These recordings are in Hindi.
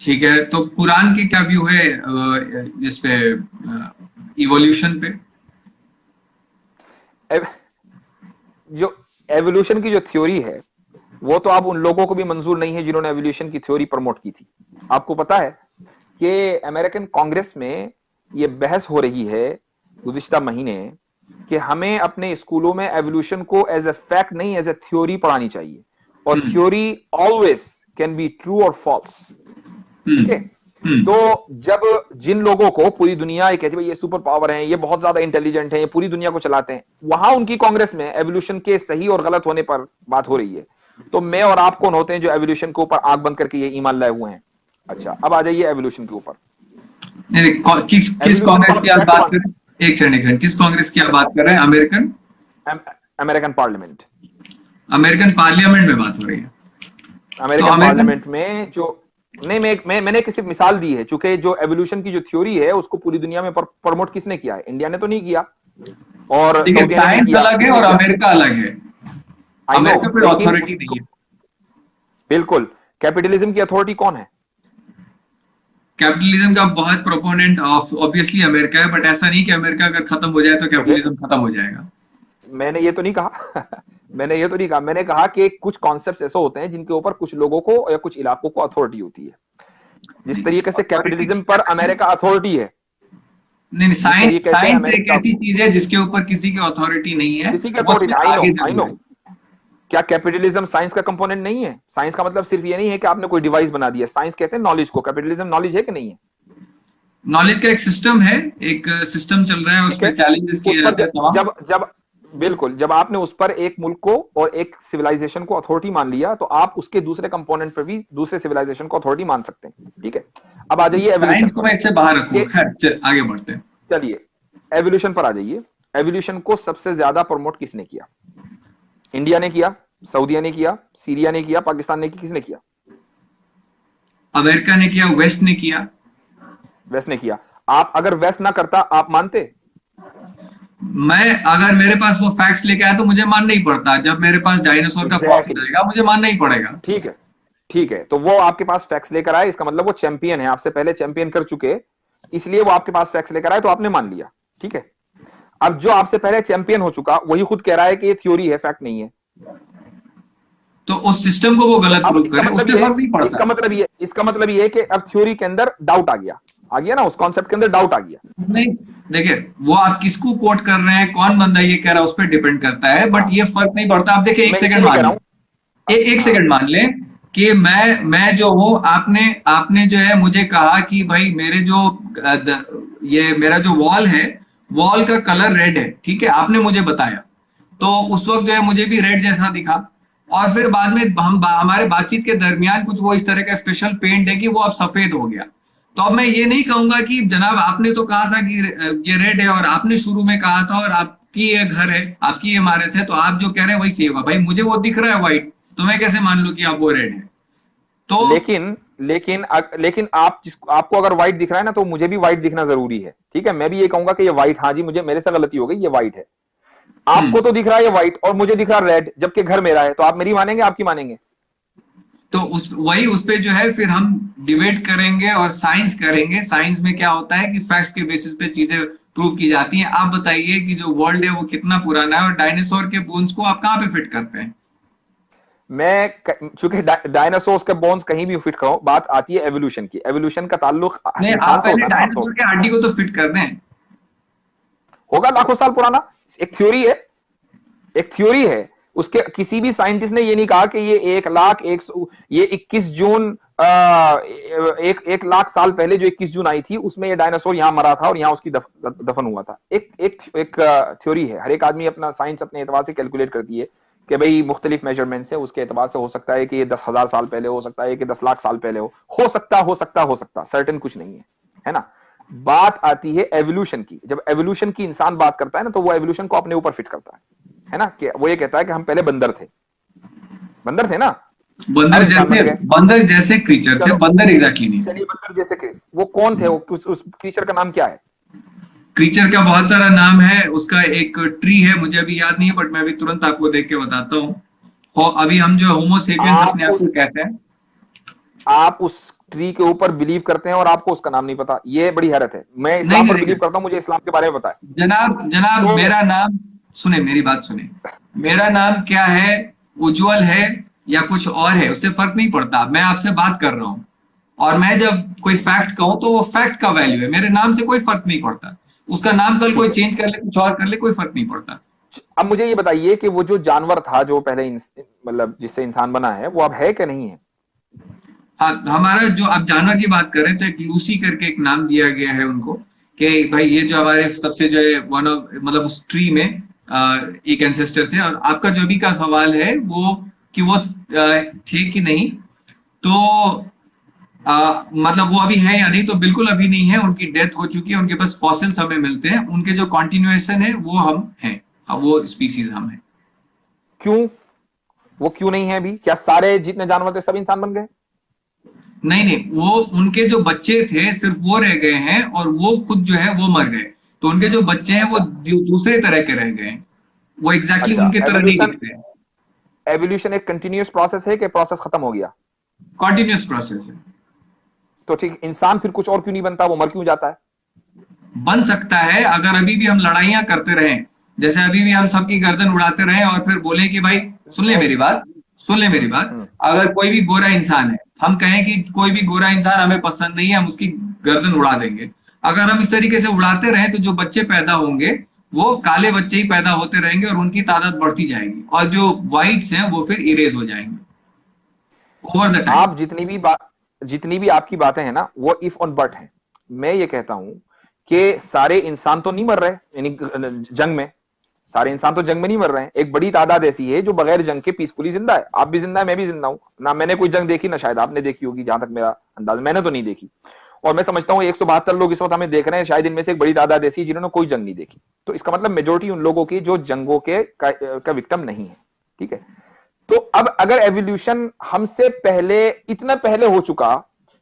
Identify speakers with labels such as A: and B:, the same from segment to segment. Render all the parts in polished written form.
A: ठीक है, तो कुरान के क्या व्यू है इस पे, इवोल्यूशन पे?
B: एव, जो एवोल्यूशन की जो थ्योरी है, वो तो आप उन लोगों को भी मंजूर नहीं है जिन्होंने एवोल्यूशन की थ्योरी प्रमोट की थी। आपको पता है कि अमेरिकन कांग्रेस में ये बहस हो रही है गुज़िश्ता महीने कि हमें अपने स्कूलों में एवोल्यूशन को एज ए फैक्ट नहीं, एज ए थ्योरी पढ़ानी चाहिए, और
A: hmm.
B: Theory always can be true और फॉल्स। ठीक
A: हम्म।
B: है। तो
A: हम्म।
B: जब जिन लोगों को पूरी दुनिया ये कहती है भाई ये सुपर पावर है, ये बहुत ज्यादा इंटेलिजेंट है, ये पूरी दुनिया को चलाते हैं, वहां उनकी कांग्रेस में एवोल्यूशन के सही और गलत होने पर बात हो रही है। तो मैं और आप कौन होते हैं जो एवोल्यूशन के ऊपर आंख बंद करके ये ईमान लाए हुए हैं? अच्छा, अब आ जाइए एवोल्यूशन के ऊपर।
A: नहीं नहीं, किस किस
B: एवोल्यूशन को
A: कांग्रेस
B: हम
A: की आप
B: फैक्ट
A: बात
B: मानते
A: कर रहे हैं? एक सेकंड, एक सेकंड, किस कांग्रेस की आप बात कर रहे हैं? अमेरिकन?
B: हैं। American parliament.
A: अमेरिकन पार्लियामेंट में बात हो रही है? तो
B: अमेरिकन
A: अमेरिकन,
B: पार्लियामेंट में जो, नहीं, मैंने किसी मिसाल दी है, चूंकि जो एवोल्यूशन की जो थ्योरी है उसको पूरी दुनिया में प्रमोट किसने किया है? इंडिया ने तो नहीं किया, और
A: ठीक है,
B: सऊदीया ने नहीं
A: साइंस
B: किया,
A: अलग है
B: किसने
A: और
B: किया?
A: अमेरिका अलग है।
B: आई नो,
A: अमेरिका कोई
B: लेकिन
A: अथॉरिटी नहीं
B: उसको,
A: है।
B: बिल्कुल, कैपिटलिज्म की अथॉरिटी कौन है?
A: कैपिटलिज्म का बहुत प्रोपोनेंट ऑब्वियसली अमेरिका है, बट ऐसा नहीं कि अमेरिका अगर खत्म हो जाए तो
B: तो है,
A: कैपिटलिज्म खत्म हो जाएगा।
B: मैंने ये तो नहीं कहा मैंने ये तो नहीं कहा, मैंने कहा कि कुछ कॉन्सेप्ट्स ऐसे होते हैं जिनके ऊपर कुछ लोगों को या कुछ इलाकों को अथॉरिटी होती है। जिस
A: नहीं,
B: तरीके से
A: अथॉरिटी
B: कैपिटलिज्म पर अमेरिका अथॉरिटी है,
A: नहीं नहीं,
B: जिस
A: साइंस
B: तरीके से
A: साइंस एक
B: अमेरिका
A: ऐसी चीज है जिसके ऊपर किसी की अथॉरिटी नहीं है,
B: किसी की
A: वो
B: अथॉरिटी,
A: उसमें
B: आई नो,
A: आगे
B: आई
A: जरूर
B: नो।
A: है।
B: क्या कैपिटलिज्म साइंस का कंपोनेंट नहीं है? साइंस का मतलब सिर्फ ये नहीं है कि आपने कोई डिवाइस बना दिया। साइंस कहते हैं नॉलेज को, कैपिटलिज्म नॉलेज है कि नहीं है?
A: नॉलेज का एक सिस्टम है, एक सिस्टम चल रहा है, उस
B: ठीक
A: पे
B: है।
A: चैलेंजेस
B: उस
A: किए
B: पर
A: जाते हैं तमाम।
B: जब जब बिल्कुल, जब आपने उस पर एक मुल्क को और एक सिविलाइजेशन को अथॉरिटी मान लिया, तो आप उसके दूसरे कंपोनेंट पर भी दूसरे सिविलाइजेशन को अथॉरिटी मान सकते हैं। ठीक है। अब आ जाइए
A: साइंस
B: एवोल्यूशन
A: को
B: पर।
A: मैं इससे बाहर
B: कि
A: रखूंगा, खैर आगे बढ़ते हैं।
B: चलिए एवोल्यूशन पर आ जाइए। एवोल्यूशन को सबसे ज्यादा प्रमोट किसने किया? इंडिया ने किया, सऊदीया ने किया, सीरिया ने किया, पाकिस्तान ने किया, किसने किया?
A: अमेरिका ने किया, वेस्ट ने किया।
B: वेस्ट ने किया। आप अगर वेस्ट ना करता, आप मानते?
A: मैं अगर मेरे पास वो फैक्ट्स लेके आया तो मुझे मानना ही पड़ता, जब मेरे पास डायनासोर का फॉसिल
B: एग्जैक्टली,
A: आएगा मुझे मानना ही पड़ेगा।
B: ठीक है। ठीक है, तो वो आपके पास फैक्ट्स लेकर आए, इसका मतलब वो चैंपियन है, आपसे पहले चैंपियन कर चुके, इसलिए वो आपके पास फैक्ट्स लेकर आए तो आपने मान लिया। ठीक है। अब जो आपसे पहले चैंपियन हो चुका वही खुद कह रहा है कि ये थ्योरी है, फैक्ट नहीं है।
A: तो उस सिस्टम को वो गलत
B: अब
A: प्रूव करे, उससे फर्क नहीं पड़ता।
B: इसका मतलब ये है कि अब थ्योरी के अंदर डाउट आ गया ना, उस कॉन्सेप्ट के अंदर डाउट आ गया।
A: नहीं, देखिए, वो आप किसको कोट कर रहे हैं, कौन बंदा ये कह रहा है, उस पर डिपेंड करता है, बट
B: हाँ,
A: ये फर्क नहीं पड़ता। आप देखिए, एक
B: मैं
A: सेकंड
B: इसीलिए कह
A: मान
B: रहा
A: लें,
B: हूं।
A: एक
B: हाँ,
A: सेकंड मान लें कि मैं जो हूं, आपने आपने जो है मुझे कहा कि भाई मेरे जो ये मेरा जो वॉल है, वॉल का कलर रेड है, ठीक है, आपने मुझे बताया, तो उस वक्त जो है मुझे भी रेड जैसा दिखा, और फिर बाद में हम हमारे बातचीत के दरमियान कुछ वो इस तरह का स्पेशल पेंट है कि वो अब सफेद हो गया। तो अब मैं ये नहीं कहूंगा कि जनाब आपने तो कहा था कि ये रेड है, और आपने शुरू में कहा था, और आपकी ये घर है, आपकी ये इमारत है, तो आप जो कह रहे हैं वही सही होगा। भाई मुझे वो दिख रहा है व्हाइट, तो मैं कैसे मान लूं कि आप वो रेड है? तो
B: लेकिन लेकिन आपको अगर व्हाइट दिख रहा है ना, तो मुझे भी व्हाइट दिखना जरूरी है। ठीक है, मैं भी ये कहूंगा कि ये व्हाइट, हाँ जी, मुझे मेरे से गलती हो गई, ये व्हाइट है। आपको तो दिख रहा है ये व्हाइट और मुझे दिख रहा है रेड, जबकि घर मेरा है, तो आप मेरी मानेंगे, आपकी मानेंगे?
A: तो उस पे जो है फिर हम डिबेट करेंगे और साइंस करेंगे। साइंस में क्या होता है कि फैक्ट्स के बेसिस पे चीजें प्रूव की जाती हैं। आप बताइए कि जो वर्ल्ड है वो कितना पुराना है, और डायनासोर के बोन्स को आप कहाँ पे फिट करते हैं?
B: चूंकि डायनासोर्स के बोन्स कहीं भी फिट करो, बात आती है एवोल्यूशन की। एवोल्यूशन का ताल्लुक
A: नहीं,
B: इंसान
A: आप
B: से
A: पहले
B: होता है ना आमतौर
A: डायनासोर
B: पर।
A: के हड्डी को तो फिट कर दें।
B: होगा लाखों साल पुराना, एक थ्योरी है, एक थ्योरी है। उसके किसी भी साइंटिस्ट ने ये नहीं कहा कि ये 1 लाख ये 21 जून, एक लाख साल पहले जो 21 जून आई थी उसमें ये डायनासोर यहां मरा था और यहां उसकी दफन हुआ था। एक थ्योरी है। हर एक आदमी अपना साइंस अपने एतबार से कैलकुलेट करती है कि भाई मुख्तलिफ मेजरमेंट है, उसके एतबार से हो सकता है कि ये 10,000 साल पहले हो सकता है कि 10 लाख साल पहले हो सकता सर्टेन कुछ नहीं है ना। बात आती है एवोल्यूशन की। जब एवोल्यूशन की इंसान बात करता है ना, तो वो एवोल्यूशन को अपने ऊपर फिट करता है ना, कि वो ये कहता है कि हम पहले बंदर थे ना, अब इंसान बन गए।
A: बंदर जैसे क्रीचर थे,
B: चलो,
A: बंदर एग्जैक्टली नहीं थे।
B: चलिए बंदर जैसे वो कौन थे? उस क्रीचर का नाम क्या है?
A: क्रीचर का बहुत सारा नाम है, उसका एक ट्री है, मुझे अभी याद नहीं है, बट मैं अभी तुरंत आपको देख के बताता हूँ। अभी हम जो होमो सेपियंस
B: आप
A: अपने आप को
B: उस
A: कहते हैं।
B: आप उस ट्री के ऊपर बिलीव करते हैं और आपको उसका नाम नहीं पता, ये बड़ी हैरत है। मैं
A: नहीं
B: इस्लाम पर
A: नहीं
B: बिलीव
A: नहीं,
B: करता हूं, मुझे इस्लाम के बारे में पता है।
A: जनाब जनाब,
B: तो
A: मेरा नाम सुने, मेरी बात सुने। मेरा नाम क्या है, उज्जवल है या कुछ और है, उससे फर्क नहीं पड़ता। मैं आपसे बात कर रहा हूँ, और मैं जब कोई फैक्ट कहूं तो वो फैक्ट का वैल्यू है, मेरे नाम से कोई फर्क नहीं पड़ता। उसका नाम कल कोई
B: ठीक है,
A: चेंज कर ले, कुछ और कर ले, कोई फर्क नहीं पड़ता।
B: अब मुझे ये बताइए कि वो जो जानवर था जो पहले मतलब जिससे इंसान बना है, वो अब है कि नहीं है?
A: हाँ, हमारा जो आप जानवर की बात कर रहे हैं, तो एक लूसी करके एक नाम दिया गया है उनको, कि भाई ये जो हमारे सबसे जो है वन ऑफ, मतलब उस ट्री में एक एंसेस्टर थे। और आपका जो भी का सवाल है वो, कि वो थे कि नहीं, तो मतलब वो अभी है या नहीं, तो बिल्कुल अभी नहीं है, उनकी डेथ हो चुकी है। उनके पास फॉसिल्स हमें मिलते हैं, उनके जो कॉन्टिन्यूएशन है वो हम हैं। हाँ, वो स्पीसीज हम हैं।
B: क्यों? वो क्यों नहीं है अभी? क्या सारे जितने जानवर थे सब इंसान बन गए?
A: नहीं नहीं, वो उनके जो बच्चे थे सिर्फ वो रह गए हैं, और वो खुद जो है वो मर गए। तो उनके जो बच्चे हैं वो
B: अच्छा,
A: दूसरे तरह के रह गए हैं, वो एग्जैक्टली
B: अच्छा।
A: उनके तरह नहीं
B: एवोल्यूशन,
A: दिखते हैं।
B: एवोल्यूशन एक कंटिन्यूअस प्रोसेस है कि प्रोसेस खत्म हो गया?
A: कॉन्टिन्यूस प्रोसेस है।
B: तो ठीक, इंसान फिर कुछ और क्यों नहीं बनता, वो मर क्यों जाता है?
A: बन सकता है अगर अभी भी हम लड़ाइयां करते रहें, जैसे अभी भी हम सबकी गर्दन उड़ाते रहें और फिर बोले कि भाई सुन ले
B: नहीं।
A: मेरी बात, सुन ले मेरी बात।
B: हम्म।
A: अगर कोई भी गोरा इंसान है, हम कहें कि कोई भी गोरा इंसान हमें पसंद नहीं है, हम उसकी गर्दन उड़ा देंगे। अगर हम इस तरीके से उड़ाते रहें तो जो बच्चे पैदा होंगे वो काले बच्चे ही पैदा होते रहेंगे, और उनकी तादाद बढ़ती जाएगी, और जो व्हाइट्स हैं वो फिर इरेज हो जाएंगे ओवर द टाइम।
B: आप जितनी भी आपकी बातें हैं ना, वो इफ और बट हैं। मैं ये कहता हूं कि सारे इंसान तो नहीं मर रहे, यानी जंग में सारे इंसान तो जंग में नहीं मर रहे हैं। एक बड़ी तादाद ऐसी है जो बगैर जंग के पीसफुली जिंदा है। आप भी जिंदा है, मैं भी जिंदा हूं ना। मैंने कोई जंग देखी ना शायद आपने देखी होगी, जहां तक मेरा अंदाज, मैंने तो नहीं देखी। और मैं समझता हूँ 172 लोग इस वक्त हमें देख रहे हैं, शायद इनमें से एक बड़ी तादाद ऐसी है जिन्होंने कोई जंग नहीं देखी। तो इसका मतलब मेजोरिटी उन लोगों की जो जंगों के का विक्टिम नहीं है। ठीक है। तो अब अगर एवोल्यूशन हमसे पहले, इतना पहले हो चुका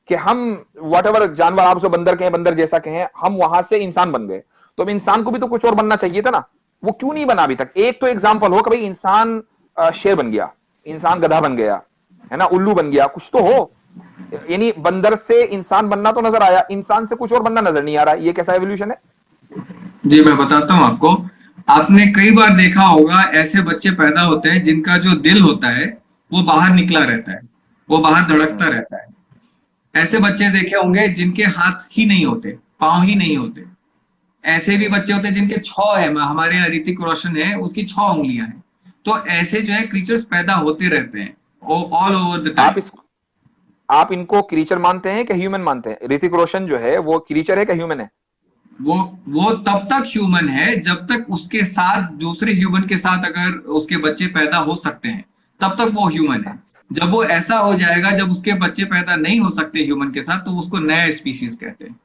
B: कि हम वट एवर जानवर, आप उसे बंदर कहें, बंदर जैसा कहें, हम वहां से इंसान बन गए, तो अब इंसान को भी तो कुछ और बनना चाहिए था ना। वो क्यों नहीं बना अभी तक? एक तो एग्जाम्पल हो कि भाई इंसान शेर बन गया, इंसान गधा बन गया, है ना, उल्लू बन गया, कुछ तो हो। यानी बंदर से इंसान बनना तो नजर आया, इंसान से कुछ और बनना नजर नहीं आ रहा। ये कैसा एवोल्यूशन है?
A: जी मैं बताता हूँ आपको। आपने कई बार देखा होगा, ऐसे बच्चे पैदा होते हैं जिनका जो दिल होता है वो बाहर निकला रहता है, वो बाहर धड़कता रहता है। ऐसे बच्चे देखे होंगे जिनके हाथ ही नहीं होते, पांव ही नहीं होते। ऐसे भी बच्चे होते हैं जिनके छह है, हमारे यहाँ ऋतिक रोशन है, उसकी 6 उंगलियां हैं। तो ऐसे जो है क्रीचर्स पैदा होते रहते हैं ऑल ओवर द
B: आप
A: टाइम।
B: इस आप इनको क्रीचर मानते हैं कि ह्यूमन मानते हैं? ऋतिक रोशन जो है वो क्रीचर है कि ह्यूमन है?
A: वो वो तब तक ह्यूमन है जब तक उसके साथ, दूसरे ह्यूमन के साथ अगर उसके बच्चे पैदा हो सकते हैं, तब तक वो ह्यूमन है। जब वो ऐसा हो जाएगा, जब उसके बच्चे पैदा नहीं हो सकते ह्यूमन के साथ, तो उसको नया स्पीसीज कहते हैं।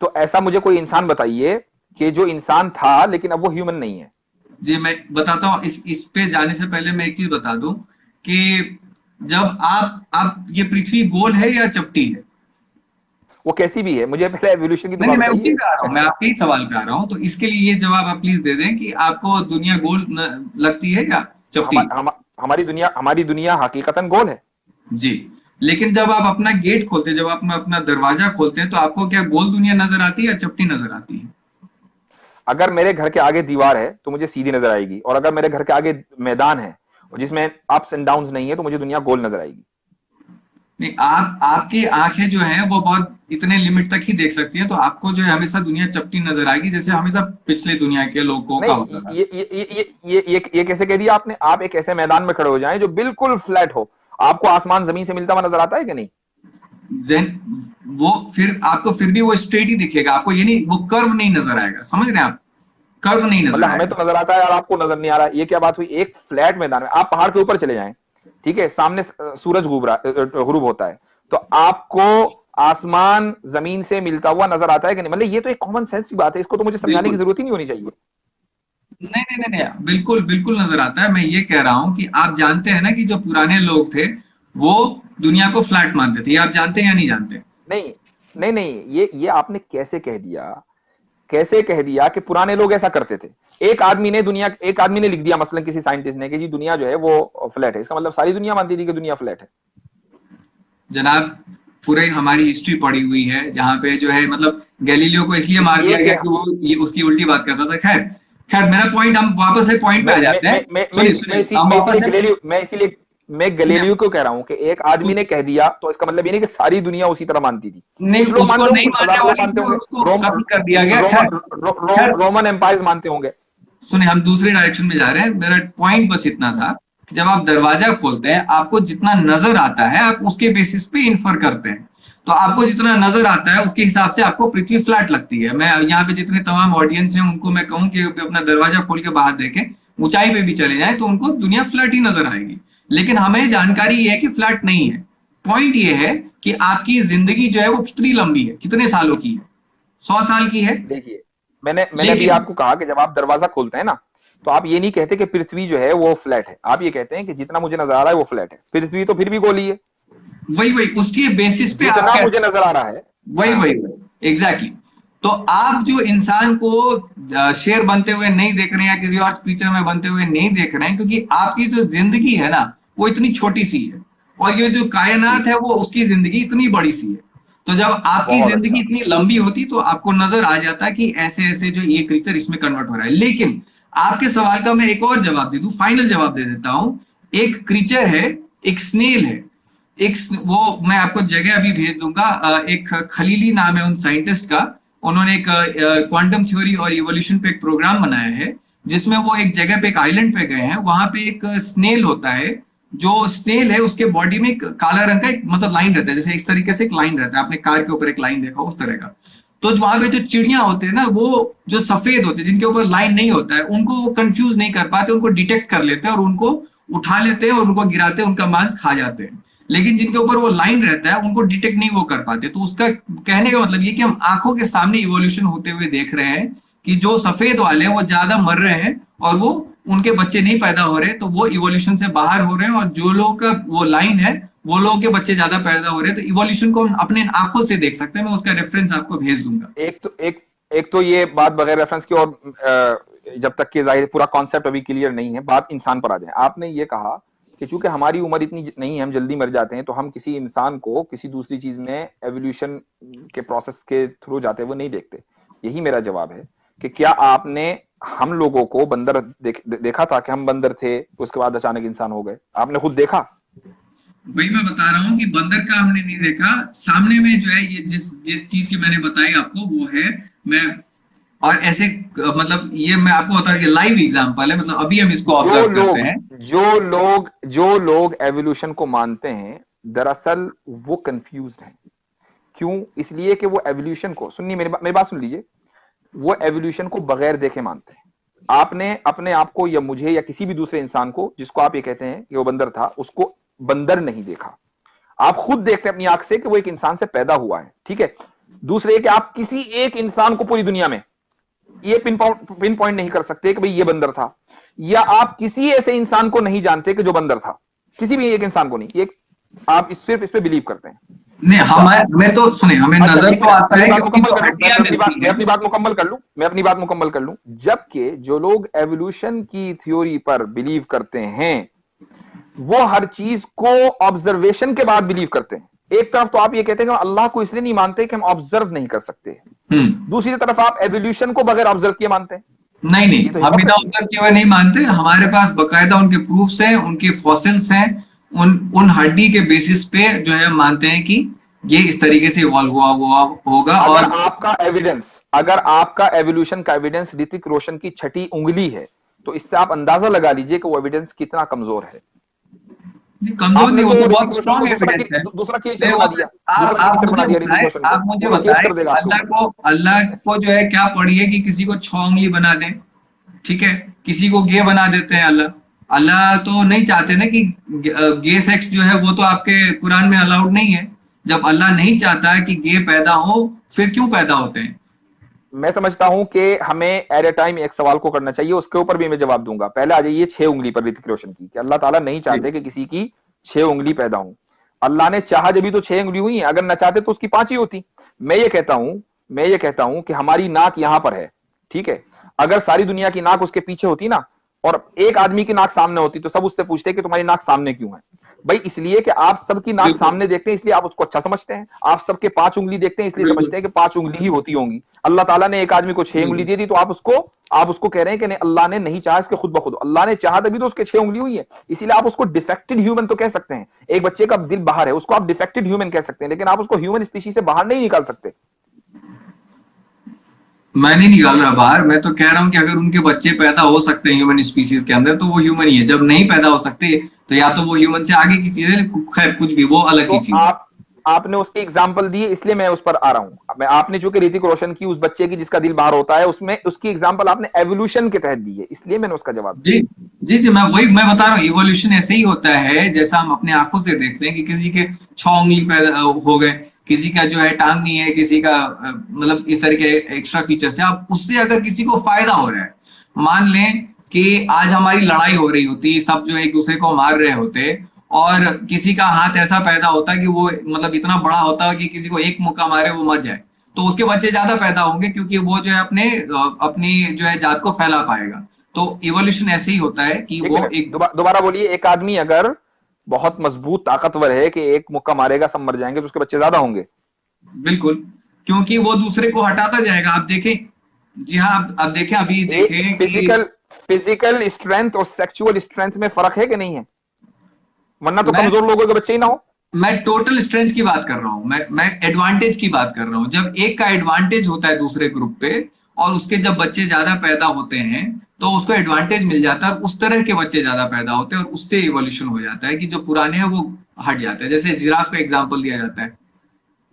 B: तो ऐसा मुझे कोई इंसान बताइए कि जो इंसान था लेकिन अब वो ह्यूमन नहीं है।
A: जी मैं बताता हूँ। इस पे जाने से पहले मैं एक चीज बता दूं कि जब आप ये पृथ्वी गोल है या चपटी है?
B: वो कैसी भी है, मुझे पहले एवोल्यूशन की तो
A: नहीं
B: बात
A: नहीं, मैं उसी
B: बताइए।
A: पे आ रहा हूँ, मैं आपके ही सवाल पे आ रहा हूँ। तो इसके लिए ये जवाब आप प्लीज दे दें कि आपको दुनिया गोल लगती है या चपटी?
B: हमारी दुनिया हकीकतन गोल है।
A: जी। लेकिन जब आप अपना गेट खोलते हैं, जब आप अपना दरवाजा खोलते हैं, तो आपको क्या गोल दुनिया नजर आती है या चपटी नजर आती है?
B: अगर मेरे घर के आगे दीवार है तो मुझे सीधी नजर आएगी, और अगर मेरे घर के आगे मैदान है और जिसमें अप्स एंड डाउन्स नहीं है तो मुझे दुनिया गोल नजर आएगी।
A: नहीं, आपकी आंखें जो हैं वो बहुत इतने लिमिट तक ही देख सकती हैं, तो आपको जो है हमेशा दुनिया चपटी नजर आएगी, जैसे हमेशा पिछले दुनिया के लोगों का होता
B: नहीं,
A: था।
B: ये कैसे कह दिया आपने? आप एक ऐसे मैदान में खड़े हो जाएं जो बिल्कुल फ्लैट हो, आपको आसमान जमीन से मिलता हुआ नजर आता है कि नहीं?
A: देन वो फिर आपको फिर भी वो स्ट्रेट ही दिखेगा, आपको ये नहीं, वो कर्व नहीं नजर आएगा। समझ रहे हैं आप? कर्व नहीं नजर
B: मतलब हमें
A: आएगा।
B: तो नजर आता है और आपको नजर नहीं आ रहा है, ये क्या बात हुई? एक फ्लैट मैदान में आप पहाड़ के ऊपर चले जाएं, ठीक है, सामने सूरज गुरूब होता है, तो आपको आसमान जमीन से मिलता हुआ नजर आता है कि नहीं? मतलब ये तो एक कॉमन सेंस की बात है, इसको तो मुझे समझाने की
A: बिल्कुल।
B: जरूरत ही नहीं होनी चाहिए।
A: नहीं नहीं नहीं नहीं, बिल्कुल बिल्कुल नजर आता है। मैं ये कह रहा हूं कि आप जानते हैं ना कि जो पुराने लोग थे वो दुनिया को फ्लैट मानते थे। ये आप जानते हैं या नहीं जानते?
B: नहीं, नहीं, ये आपने कैसे कह दिया? कैसे कह दिया कि पुराने लोग ऐसा करते थे? एक आदमी ने लिख दिया, मसलन किसी साइंटिस्ट ने, कि जी दुनिया जो है वो फ्लैट है, इसका मतलब सारी दुनिया मानती थी कि दुनिया फ्लैट है?
A: जनाब, पूरे हमारी हिस्ट्री पड़ी हुई है, जहाँ पे जो है मतलब गैलीलियो को इसलिए मार
B: इसलिए
A: दिया
B: कि
A: गया कि वो ये उसकी उल्टी बात करता था। खैर खैर, मेरा पॉइंट, हम वापस से पॉइंट पे
B: मैं
A: आ
B: मैं
A: जाते हैं।
B: मैं मैं मैं
A: सुनिए
B: इसी-
A: सुनिए, हम
B: मैं
A: वापस
B: इसीलिए
A: से
B: गैलीलियो मैं इसीलिए मैं
A: सुनिए,
B: गैलीलियो को कह रहा हूं कि एक आदमी ने कह दिया तो इसका मतलब ये नहीं कि सारी दुनिया उसी तरह मानती थी।
A: नहीं,
B: कुछ लोग
A: उसको
B: मानते होंगे,
A: नहीं
B: कुछ
A: मानने
B: हजार लोग
A: वाली
B: मानते
A: थी और
B: होंगे।
A: उसको कत्ल कर दिया गया। खैर खैर,
B: रोमन एम्पायर मानते होंगे।
A: सुनिए, हम दूसरे डायरेक्शन में जा रहे हैं। मेरा पॉइंट बस इतना था कि जब आप दरवाजा खोलते हैं, आपको जितना नजर आता है आप उसके बेसिस पे इंफर करते हैं। तो आपको जितना नजर आता है उसके हिसाब से आपको पृथ्वी फ्लैट लगती है। मैं यहाँ पे जितने तमाम ऑडियंस हैं उनको मैं कहूँ कि अपना दरवाजा खोल के बाहर देखें, ऊंचाई पे भी चले जाएं तो उनको दुनिया फ्लैट ही नजर आएगी। लेकिन हमें जानकारी ये है कि फ्लैट नहीं है। पॉइंट ये है कि आपकी जिंदगी जो है वो कितनी लंबी है, कितने सालों की है? 100 साल की है।
B: देखिए, मैंने अभी
A: लेकिन
B: आपको कहा कि जब आप दरवाजा खोलते हैं ना, तो आप ये नहीं कहते कि पृथ्वी जो है वो फ्लैट है, आप ये कहते हैं कि जितना मुझे नजर आ रहा है वो फ्लैट है। पृथ्वी तो फिर भी गोली है,
A: वही वही उसके बेसिस पे आप
B: जितना
A: कहते
B: मुझे
A: हैं।
B: नजर आ रहा है।
A: वही
B: हाँ।
A: वही वही एग्जैक्टली। तो आप जो इंसान को शेर बनते हुए नहीं देख रहे हैं या किसी और क्रीचर में बनते हुए नहीं देख रहे हैं, क्योंकि आपकी जो जिंदगी है ना वो इतनी छोटी सी है, और ये जो कायनात
B: ठीक
A: है
B: है।
A: वो उसकी जिंदगी इतनी बड़ी सी है। तो जब आपकी
B: बहुत
A: जिंदगी
B: अच्छा।
A: इतनी लंबी होती तो आपको नजर आ जाता है कि ऐसे ऐसे जो ये क्रीचर इसमें कन्वर्ट हो रहा है। लेकिन आपके सवाल का मैं एक और जवाब दे दूं, फाइनल जवाब दे देता हूं। एक क्रीचर है, एक स्नेल है, एक वो मैं आपको जगह अभी भेज दूंगा। एक खलीली नाम है उन साइंटिस्ट का। उन्होंने एक क्वांटम थ्योरी और इवोल्यूशन पे एक प्रोग्राम बनाया है, जिसमें वो एक जगह पे, एक आइलैंड पे गए हैं। वहां पे एक स्नेल होता है। जो स्नेल है उसके बॉडी में एक काला रंग का एक मतलब लाइन रहता है, जैसे इस तरीके से एक लाइन रहता है, आपने कार के ऊपर एक लाइन देखा उस तरह का। तो वहां पे जो चिड़िया होते हैं ना, वो जो सफेद होते हैं जिनके ऊपर लाइन नहीं होता है, उनको वो कंफ्यूज नहीं कर पाते, उनको डिटेक्ट कर लेते हैं और उनको उठा लेते हैं और उनको गिराते हैं, उनका मांस खा जाते हैं। लेकिन जिनके ऊपर वो लाइन रहता है उनको डिटेक्ट नहीं वो कर पाते। तो उसका कहने का मतलब ये कि हम आंखों के सामने इवोल्यूशन होते हुए देख रहे हैं कि जो सफेद वाले हैं वो ज्यादा मर रहे हैं और वो उनके बच्चे नहीं पैदा हो रहे, तो वो इवोल्यूशन से बाहर हो रहे हैं। और जो लोगों का वो लाइन है वो लोगों के बच्चे ज्यादा पैदा हो रहे हैं। तो इवोल्यूशन को हम अपने आंखों से देख सकते हैं। मैं उसका रेफरेंस आपको भेज दूंगा।
B: एक तो ये बात बगैर रेफरेंस की, और जब तक कि जाहिर पूरा कॉन्सेप्ट अभी क्लियर नहीं है, बात इंसान पर आ जाए। आपने ये कहा कि चूंकि हमारी उम्र इतनी नहीं है, हम जल्दी मर जाते हैं, तो हम किसी इंसान को किसी दूसरी चीज में एवोल्यूशन के प्रोसेस के थ्रू जाते हुए नहीं देखते। यही मेरा जवाब है कि क्या आपने हम लोगों को बंदर देखा था कि हम बंदर थे, उसके बाद अचानक इंसान हो गए? आपने खुद देखा?
A: वही मैं बता रहा हूँ कि बंदर का हमने नहीं देखा। सामने में जो है ये जिस जिस चीज की मैंने बताई आपको वो है। मैं और ऐसे मतलब ये मैं आपको बता रहा, लाइव एग्जांपल है, मतलब अभी हम इसको
B: जो
A: ऑब्जर्व करते
B: लोग
A: हैं।
B: जो लोग एवोल्यूशन को मानते हैं, दरअसल वो कंफ्यूज्ड हैं। क्यों? इसलिए कि वो एवोल्यूशन को, सुनिए मेरी बात सुन लीजिए, वो एवोल्यूशन को बगैर देखे मानते हैं। आपने अपने आप को या मुझे या किसी भी दूसरे इंसान को जिसको आप ये कहते हैं कि वो बंदर था, उसको बंदर नहीं देखा। आप खुद देखते हैं अपनी आंख से कि वो एक इंसान से पैदा हुआ है, ठीक है। दूसरे कि आप किसी एक इंसान को पूरी दुनिया में ये पिन पॉइंट नहीं कर सकते कि भाई ये बंदर था, या आप किसी ऐसे इंसान को नहीं जानते कि जो बंदर था, किसी भी एक इंसान को नहीं। ये आप सिर्फ इस पे बिलीव करते हैं।
A: नहीं,
B: अच्छा,
A: हमें तो सुने, हमें
B: अच्छा
A: नजर
B: एक
A: तो
B: मिनट,
A: आता
B: अपनी
A: है
B: बात
A: क्योंकि
B: मुकम्मल
A: जो
B: कर लूं,
A: हड्डियां मिलती
B: मैं
A: हैं।
B: अपनी बात मुकम्मल कर लूं, मैं अपनी बात मुकम्मल कर लूं। जबकि जो लोग एवोल्यूशन की थ्योरी पर बिलीव करते हैं, वो हर चीज को ऑब्जर्वेशन के बाद बिलीव करते हैं। एक तरफ तो आप ये कहते हैं कि हम अल्लाह को इसलिए नहीं मानते कि हम ऑब्जर्व नहीं कर सकते,
A: हम्म।
B: दूसरी तरफ आप एवोल्यूशन को बगैर ऑब्जर्व किए मानते हैं।
A: नहीं नहीं,
B: ये तो
A: हम बिना
B: हिपोक्रेसी है।
A: ऑब्जर्व किए हुए नहीं मानते। हमारे पास बकायदा उनके प्रूफ्स हैं, उनके फॉसिल्स हैं। उन उन हड्डी के बेसिस पे जो है हम मानते हैं कि ये इस तरीके से इवॉल्व हुआ होगा। और
B: अगर आपका एवोल्यूशन का एविडेंस ऋतिक रोशन की छठी उंगली है, तो इससे आप अंदाजा लगा लीजिए कि वो एविडेंस कितना कमजोर है।
A: कमजोर
B: आपने
A: नहीं, वो
B: तो
A: तो बहुत
B: ऋतिक रोशन को
A: स्ट्रॉन्ग एविडेंस है।
B: दूसरा कीचड़
A: नहीं,
B: बना दिया,
A: आप मुझे
B: ऋतिक
A: बताएं,
B: रोशन को।
A: आप मुझे
B: वो तो केस
A: बताएं,
B: कर देगा आपके ऊपर।
A: अल्लाह को जो है क्या पड़ी है कि किसी को 6 उंगली बना दे? ठीक है, किसी को गे बना देते हैं अल्लाह। अल्लाह तो नहीं चाहते ना कि गे सेक्स जो है वो तो आपके कुरान में अलाउड नहीं है। जब अल्लाह नहीं चाहता है कि गे पैदा हो, फिर क्यों पैदा होते हैं?
B: मैं समझता हूं कि हमें एट ए टाइम एक सवाल को करना चाहिए, उसके ऊपर भी मैं जवाब दूंगा। पहले आ जाइए 6 उंगली पर ऋतिक रोशन की, कि अल्लाह ताला नहीं
A: जी।
B: चाहते कि किसी की 6 उंगली पैदा हो। अल्लाह ने चाहा जब भी तो 6 उंगली हुई है, अगर न चाहते तो उसकी 5 ही होती। मैं ये कहता हूं कि हमारी नाक यहां पर है, ठीक है। अगर सारी दुनिया की नाक उसके पीछे होती ना, और एक आदमी की नाक सामने होती, तो सब उससे पूछते कि तुम्हारी नाक सामने क्यों है। भाई इसलिए कि आप सबकी नाक
A: बिल्कुल
B: सामने देखते हैं इसलिए आप उसको अच्छा समझते हैं, आप सबके 5 उंगली देखते हैं इसलिए
A: बिल्कुल
B: समझते हैं कि 5 उंगली ही होती होंगी। अल्लाह ताला ने एक आदमी को 6 उंगली
A: बिल्कुल।
B: दी थी, तो आप उसको कह रहे हैं कि नहीं अल्लाह ने नहीं चाहा, इसके खुद ब खुद अल्लाह ने चाहा तभी तो उसके 6 उंगली हुई है। इसीलिए आप उसको डिफेक्टेड ह्यूमन तो कह सकते हैं। एक बच्चे का दिल बाहर है उसको आप डिफेक्टेड ह्यूमन कह सकते हैं, लेकिन आप उसको ह्यूमन स्पीशीज से बाहर नहीं निकाल सकते।
A: मैं नहीं निकाल रहा बाहर, मैं तो कह रहा हूं कि अगर उनके बच्चे पैदा हो सकते हैं ह्यूमन स्पीसीज के अंदर तो वो ह्यूमन ही है, जब नहीं पैदा हो सकते तो या तो वो ह्यूमन से आगे की चीज है, खैर कुछ भी, वो अलग
B: तो
A: की चीज है।
B: आपने उसकी एग्जाम्पल दी है इसलिए मैं उस पर आ रहा हूं। मैं आपने जो कि ऋतिक रोशन की उस बच्चे की जिसका दिल बाहर होता है उसमें उसकी एग्जाम्पल आपने एवोल्यूशन के तहत दी है, इसलिए मैंने उसका जवाब दिया।
A: जी जी जी, मैं बता रहा हूँ इवोल्यूशन ऐसे ही होता है जैसा हम अपने आंखों से देखते हैं कि किसी के 6 उंगली पैदा हो गए, किसी का जो है टांग नहीं है, किसी का मतलब इस तरह के एक्स्ट्रा फीचर्स है। अब उससे अगर किसी को फायदा हो रहा है, मान लें कि आज हमारी लड़ाई हो रही होती, सब जो एक दूसरे को मार रहे होते, और किसी का हाथ ऐसा पैदा होता कि वो मतलब इतना बड़ा होता कि किसी को एक मुक्का मारे वो मर जाए, तो उसके बच्चे ज्यादा पैदा होंगे क्योंकि वो जो है अपनी जो है जात को फैला पाएगा। तो इवोल्यूशन ऐसे ही होता है कि
B: एक
A: वो
B: मिनट
A: एक।
B: दोबारा बोलिए। एक आदमी अगर बहुत मजबूत ताकतवर है कि एक मुक्का मारेगा सब मर जाएंगे, तो उसके बच्चे ज्यादा होंगे।
A: बिल्कुल, क्योंकि वो दूसरे को हटाता जाएगा। आप देखें, जी हाँ, आप देखें, अभी
B: एक
A: देखें कि
B: फिजिकल फिजिकल स्ट्रेंथ और सेक्सुअल स्ट्रेंथ में फर्क है कि नहीं है? वरना तो
A: मैं
B: कमजोर लोगों के बच्चे ही ना हो।
A: मैं टोटल स्ट्रेंथ की बात कर रहा हूं, मैं एडवांटेज की बात कर रहा हूं। जब एक का एडवांटेज होता है दूसरे ग्रुप पे और उसके जब बच्चे ज्यादा पैदा होते हैं तो उसको एडवांटेज मिल जाता है और उस तरह के बच्चे ज्यादा पैदा होते हैं और उससे इवोल्यूशन हो जाता है कि जो पुराने हैं वो हट जाते हैं। जैसे जिराफ का एग्जांपल दिया जाता है।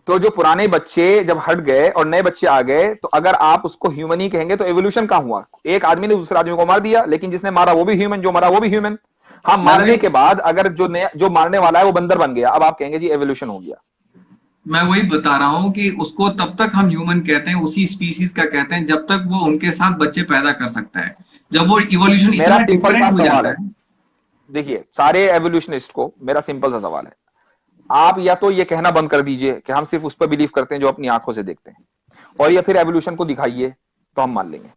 B: तो जो पुराने बच्चे जब हट गए और नए बच्चे आ गए, तो अगर आप उसको ह्यूमन ही कहेंगे तो एवोल्यूशन कहां हुआ? एक आदमी ने दूसरे आदमी को मार दिया, लेकिन जिसने मारा वो भी ह्यूमन, जो मरा वो भी ह्यूमन। हाँ,
A: मैं
B: मारने
A: वही
B: के बाद अगर जो मारने वाला है वो बंदर बन गया, अब आप कहेंगे जी एवोल्यूशन हो गया।
A: मैं वही बता रहा हूं कि उसको तब तक हम ह्यूमन कहते हैं, उसी स्पीसीज का कहते हैं जब तक वो उनके साथ बच्चे पैदा कर सकता है। जब वो इवोल्यूशन
B: मेरा
A: इतना
B: सिंपल सा
A: डिफरेंट हो
B: सवाल
A: जाता
B: है,
A: है।
B: देखिए सारे एवोल्यूशनिस्ट को मेरा सिंपल सा सवाल है। आप या तो ये कहना बंद कर दीजिए कि हम सिर्फ उस पर बिलीव करते हैं जो अपनी आंखों से देखते हैं, और या फिर एवोल्यूशन को दिखाइए तो हम मान लेंगे।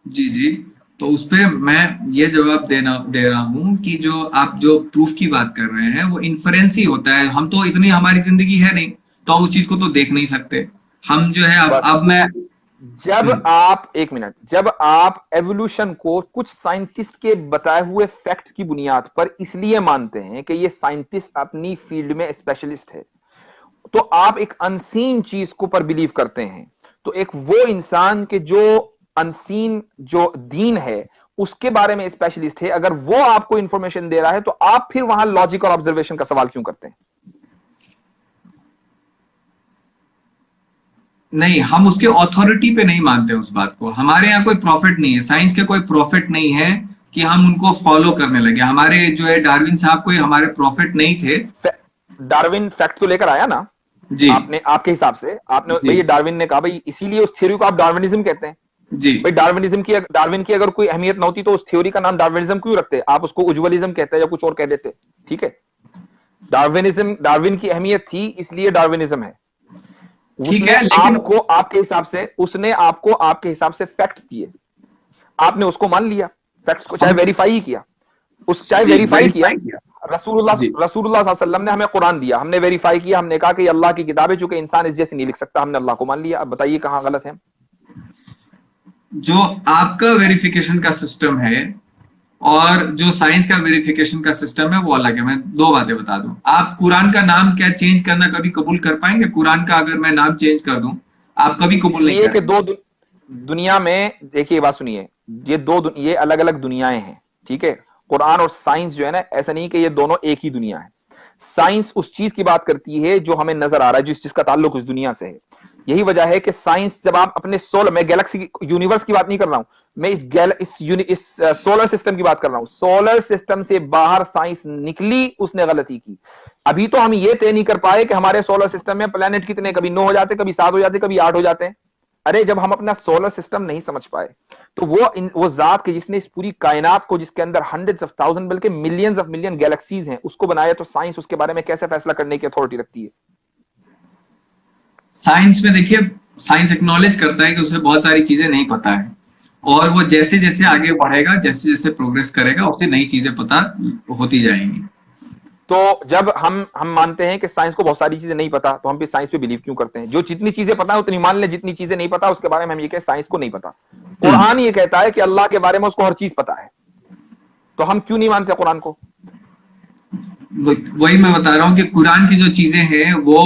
A: जी जी, तो उस पे मैं ये जवाब दे रहा हूं कि जो आप जो प्रूफ की बात कर रहे हैं वो इन्फरेंस ही होता है। हम तो इतनी हमारी जिंदगी है नहीं, तो हम उस चीज को तो देख नहीं सकते। हम जो है
B: बस
A: अब मैं
B: जब आप एक मिनट, जब आप एवोल्यूशन को कुछ साइंटिस्ट के बताए हुए फैक्ट्स की बुनियाद पर इसलिए मानते हैं कि ये साइंटिस्ट अपनी फील्ड में स्पेशलिस्ट है, तो आप एक अनसीन चीज को पर बिलीव करते हैं। तो एक वो इंसान के जो अनसीन जो दीन है उसके बारे में स्पेशलिस्ट है, अगर वो आपको इंफॉर्मेशन दे रहा है तो आप फिर वहां लॉजिक और ऑब्जर्वेशन का सवाल क्यों करते हैं?
A: नहीं, हम उसके ऑथोरिटी पे नहीं मानते उस बात को। हमारे यहाँ कोई प्रॉफिट नहीं है, साइंस के कोई प्रॉफिट नहीं है कि हम उनको फॉलो करने लगे। हमारे जो है डार्विन साहब कोई हमारे प्रॉफिट नहीं थे।
B: डार्विन फैक्ट तो लेकर आया ना
A: जी
B: आपने, आपके हिसाब से आपने
A: जी
B: भाई ये डार्विन ने कहा, भाई इसीलिए उस थ्योरी को आप डार्विनिज्म कहते हैं।
A: जी।
B: भाई डार्विन की अगर कोई अहमियत न होती तो उस थ्योरी का नाम डार्विनिज्म क्यों रखते? आप उसको उज्ज्वलिज्म कहते या कुछ और कह देते, ठीक है। डार्विन की अहमियत थी इसलिए डार्विनिज्म है।
A: ठीक है, लेकिन
B: उसने आपको आपके हिसाब से फैक्ट्स दिए, आपने उसको मान लिया, फैक्ट्स को चाहे
A: हम
B: वेरीफाई ही किया, चाहे
A: जी
B: वेरीफाई किया।
A: वेरीफाई किया।
B: रसूलुल्लाह
A: जी,
B: रसूलुल्लाह सल्लल्लाहु अलैहि वसल्लम ने हमें कुरान दिया, हमने वेरीफाई किया, हमने कहा कि ये अल्लाह की किताब है, चूंकि इंसान इस जैसे नहीं लिख सकता, हमने अल्लाह को मान लिया। अब बताइए कहां गलत है?
A: जो आपका वेरिफिकेशन का सिस्टम है और जो साइंस का वेरिफिकेशन का सिस्टम है वो अलग है। मैं दो बातें बता दूं, आप कुरान का नाम क्या चेंज करना कभी कबूल कर पाएंगे? कुरान का अगर मैं नाम चेंज कर दूं, आप कभी कबूल नहीं
B: इसलिए कि
A: करेंगे।
B: दुनिया में देखिए, बात सुनिए, ये अलग अलग दुनियाएं हैं, ठीक है। कुरान और साइंस जो है ना, ऐसा नहीं कि ये दोनों एक ही दुनिया है। साइंस उस चीज की बात करती है जो हमें नजर आ रहा है, जिसका ताल्लुक उस दुनिया से है। यही वजह है कि साइंस, जब आप अपने मैं गैलेक्सी यूनिवर्स की बात नहीं कर रहा हूं, मैं इस सोलर सिस्टम की बात कर रहा हूं। सोलर सिस्टम से बाहर साइंस निकली, उसने गलती की। अभी तो हम ये तय नहीं कर पाए कि हमारे सोलर सिस्टम में प्लेनेट कितने, कभी 9 हो जाते, कभी 7 हो जाते, कभी 8 हो जाते हैं। अरे जब हम अपना सोलर सिस्टम नहीं समझ पाए, तो वो जात के जिसने इस पूरी कायनात को, जिसके अंदर हंड्रेड्स ऑफ थाउजेंड बल्कि मिलियंस ऑफ मिलियन गैलेक्सीज हैं, उसको बनाया, तो साइंस उसके बारे में कैसे फैसला करने की अथॉरिटी रखती है?
A: साइंस में देखिए, साइंस एक्नॉलेज करता है कि उसे बहुत सारी चीजें नहीं पता है, और वो जैसे जैसे आगे बढ़ेगा, जैसे जैसे प्रोग्रेस करेगा, उसे नई चीजें पता होती जाएंगी।
B: तो जब हम मानते हैं कि साइंस को बहुत सारी चीजें नहीं पता, तो हम भी साइंस पे बिलीव क्यों करते हैं? जो जितनी चीजें पता है उतनी मान लें, जितनी चीजें नहीं पता उसके बारे में हम ये कहें साइंस को नहीं पता। कुरान ये कहता है कि अल्लाह के बारे में उसको हर चीज पता है, तो हम क्यों नहीं मानते कुरान को?
A: वही मैं बता रहा हूँ कि कुरान की जो चीजें हैं वो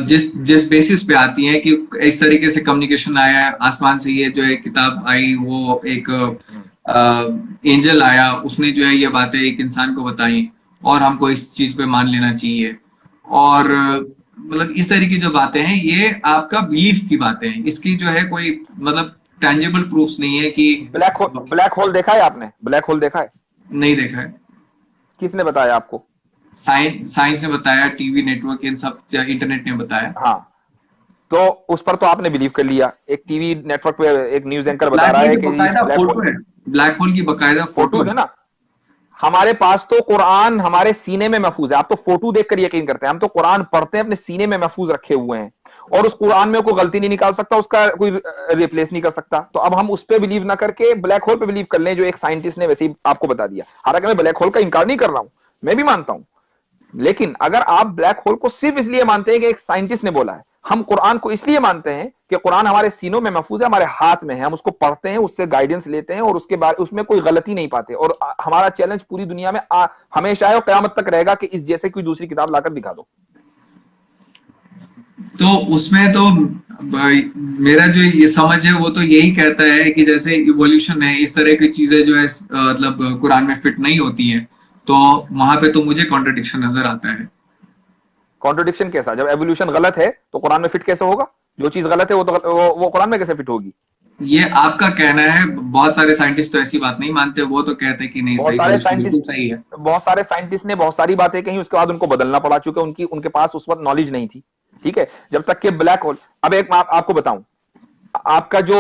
A: जिस जिस बेसिस पे आती हैं कि इस तरीके से कम्युनिकेशन आया है आसमान से, ये जो है किताब आई, वो एक एंजल आया, उसने जो है ये बातें एक इंसान को बताई और हमको इस चीज पे मान लेना चाहिए। और मतलब इस तरह की जो बातें हैं ये आपका बिलीफ की बातें हैं, इसकी जो है कोई मतलब टेंजिबल प्रूफ्स नहीं है कि
B: ब्लैक होल देखा है आपने? ब्लैक होल देखा है?
A: नहीं देखा है।
B: किसने बताया आपको?
A: साइंस ने बताया, टीवी नेटवर्क, इन सब इंटरनेट ने बताया।
B: हाँ, तो उस पर तो आपने बिलीव कर लिया। एक टीवी नेटवर्क पे एक न्यूज एंकर बता
A: ब्लैक
B: रहा
A: होल
B: है
A: की
B: कि
A: बकायदा फोटो है, ब्लैक होल की बकायदा फोटो
B: है ना। हमारे पास तो कुरान हमारे सीने में महफूज है। आप तो फोटो देखकर यकीन करते हैं, हम तो कुरान पढ़ते हैं, अपने सीने में महफूज रखे हुए हैं, और उस कुरान में कोई गलती नहीं निकाल सकता, उसका कोई रिप्लेस नहीं कर सकता। तो अब हम उस पर बिलीव ना करके ब्लैक होल पे बिलीव कर लें, जो एक साइंटिस्ट ने वैसे ही आपको बता दिया। हालांकि मैं ब्लैक होल का इंकार नहीं कर रहा हूं, मैं भी मानता हूं, लेकिन अगर आप ब्लैक होल को सिर्फ इसलिए मानते हैं कि एक साइंटिस्ट ने बोला है, हम कुरान को इसलिए मानते हैं कि कुरान हमारे सीनों में महफूज है, हमारे हाथ में है, हम उसको पढ़ते हैं, उससे गाइडेंस लेते हैं और उसके बाद उसमें कोई गलती नहीं पाते। और हमारा चैलेंज पूरी दुनिया में हमेशा है और कयामत तक रहेगा कि इस जैसे कोई दूसरी किताब लाकर दिखा दो।
A: तो उसमें तो मेरा जो ये समझ है वो तो यही कहता है कि जैसे इवोल्यूशन है, इस तरह की चीजें जो है मतलब कुरान में फिट नहीं होती है, तो वहां पे तो मुझे कॉन्ट्रडिक्शन नजर आता है।
B: कॉन्ट्रडिक्शन कैसा? जब एवोल्यूशन गलत है तो कुरान में फिट कैसे होगा? जो चीज गलत है वो तो वो कुरान में कैसे फिट होगी?
A: ये आपका कहना है, बहुत सारे साइंटिस्ट तो ऐसी बात नहीं मानते, वो तो कहते हैं कि नहीं,
B: बहुत
A: सही,
B: सारे
A: बिल्कुल
B: साइंटिस्ट
A: सही है।
B: बहुत सारे साइंटिस्ट ने बहुत सारी बातें कही, उसके बाद उनको बदलना पड़ा, चूंकि उनके पास उस वक्त नॉलेज नहीं थी। ठीक है, जब तक कि ब्लैक होल, अब एक मैं आपको बताऊं, आपका जो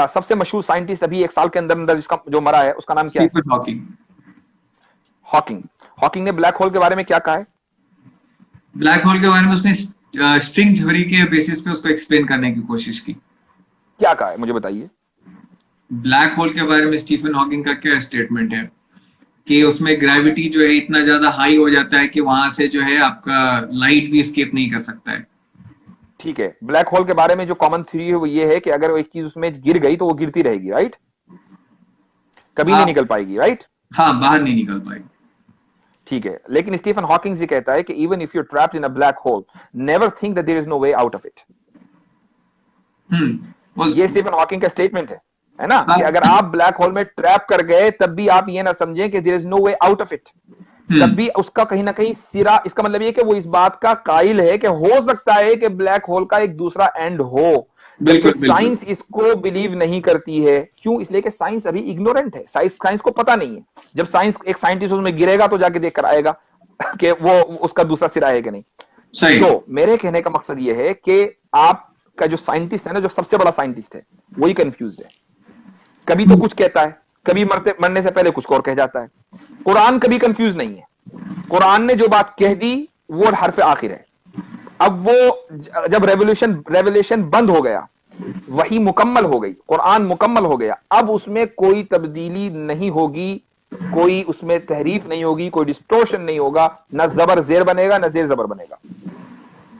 B: सबसे मशहूर साइंटिस्ट अभी एक साल के अंदर अंदर जिसका जो मरा है, उसका नाम क्या है?
A: Stephen Hawking.
B: हॉकिंग। हॉकिंग ने ब्लैक होल के बारे में क्या कहा है?
A: ब्लैक होल के बारे में उसने स्ट्रिंग थ्योरी के बेसिस पे उसको एक्सप्लेन करने की कोशिश की।
B: क्या कहा है मुझे बताइए।
A: ब्लैक होल के बारे में स्टीफन हॉकिंग का क्या स्टेटमेंट है कि उसमें ग्रेविटी जो है इतना ज्यादा हाई हो जाता है कि वहां से जो है आपका लाइट भी एस्केप नहीं कर सकता है।
B: ठीक है, ब्लैक होल के बारे में जो कॉमन थ्योरी है वो ये है कि अगर वो एक चीज उसमें गिर गई तो वो गिरती रहेगी, राइट? कभी नहीं निकल पाएगी, राइट?
A: हाँ, बाहर नहीं निकल पाएगी।
B: ठीक है, लेकिन स्टीफन हॉकिंग ये कहता है कि even if you trapped in a black hole, never think that there is no way out of it. ये स्टीफन हॉकिंग का स्टेटमेंट है ना, कि अगर आप ब्लैक होल में ट्रैप कर गए तब भी आप ये ना समझें कि there is no way out of it. तब भी उसका कहीं ना कहीं सिरा, इसका मतलब ये कि वो इस बात का कायल है कि हो सकता है कि ब्लैक होल का एक दूसरा एंड हो, जबकि साइंस इसको बिलीव नहीं करती है। क्यों? इसलिए कि साइंस अभी इग्नोरेंट है, साइंस को पता नहीं है। जब साइंस एक साइंटिस्ट उसमें गिरेगा तो जाके देख कर आएगा कि वो उसका दूसरा सिरा है कि नहीं।
A: सही।
B: तो मेरे कहने का मकसद ये है कि आपका जो साइंटिस्ट है ना, जो सबसे बड़ा साइंटिस्ट है, वही कंफ्यूज है। कभी तो कुछ कहता है, कभी मरने से पहले कुछ और कह जाता है। कुरान कभी कंफ्यूज नहीं है। कुरान ने जो बात कह दी वो हरफ आखिर है। अब वो जब रेवोल्यूशन बंद हो गया, वही मुकम्मल हो गई, कुरान मुकम्मल हो गया, अब उसमें कोई तब्दीली नहीं होगी, कोई उसमें तहरीफ नहीं होगी, कोई डिस्टोर्शन नहीं होगा, ना जबर जेर बनेगा ना जेर जबर बनेगा।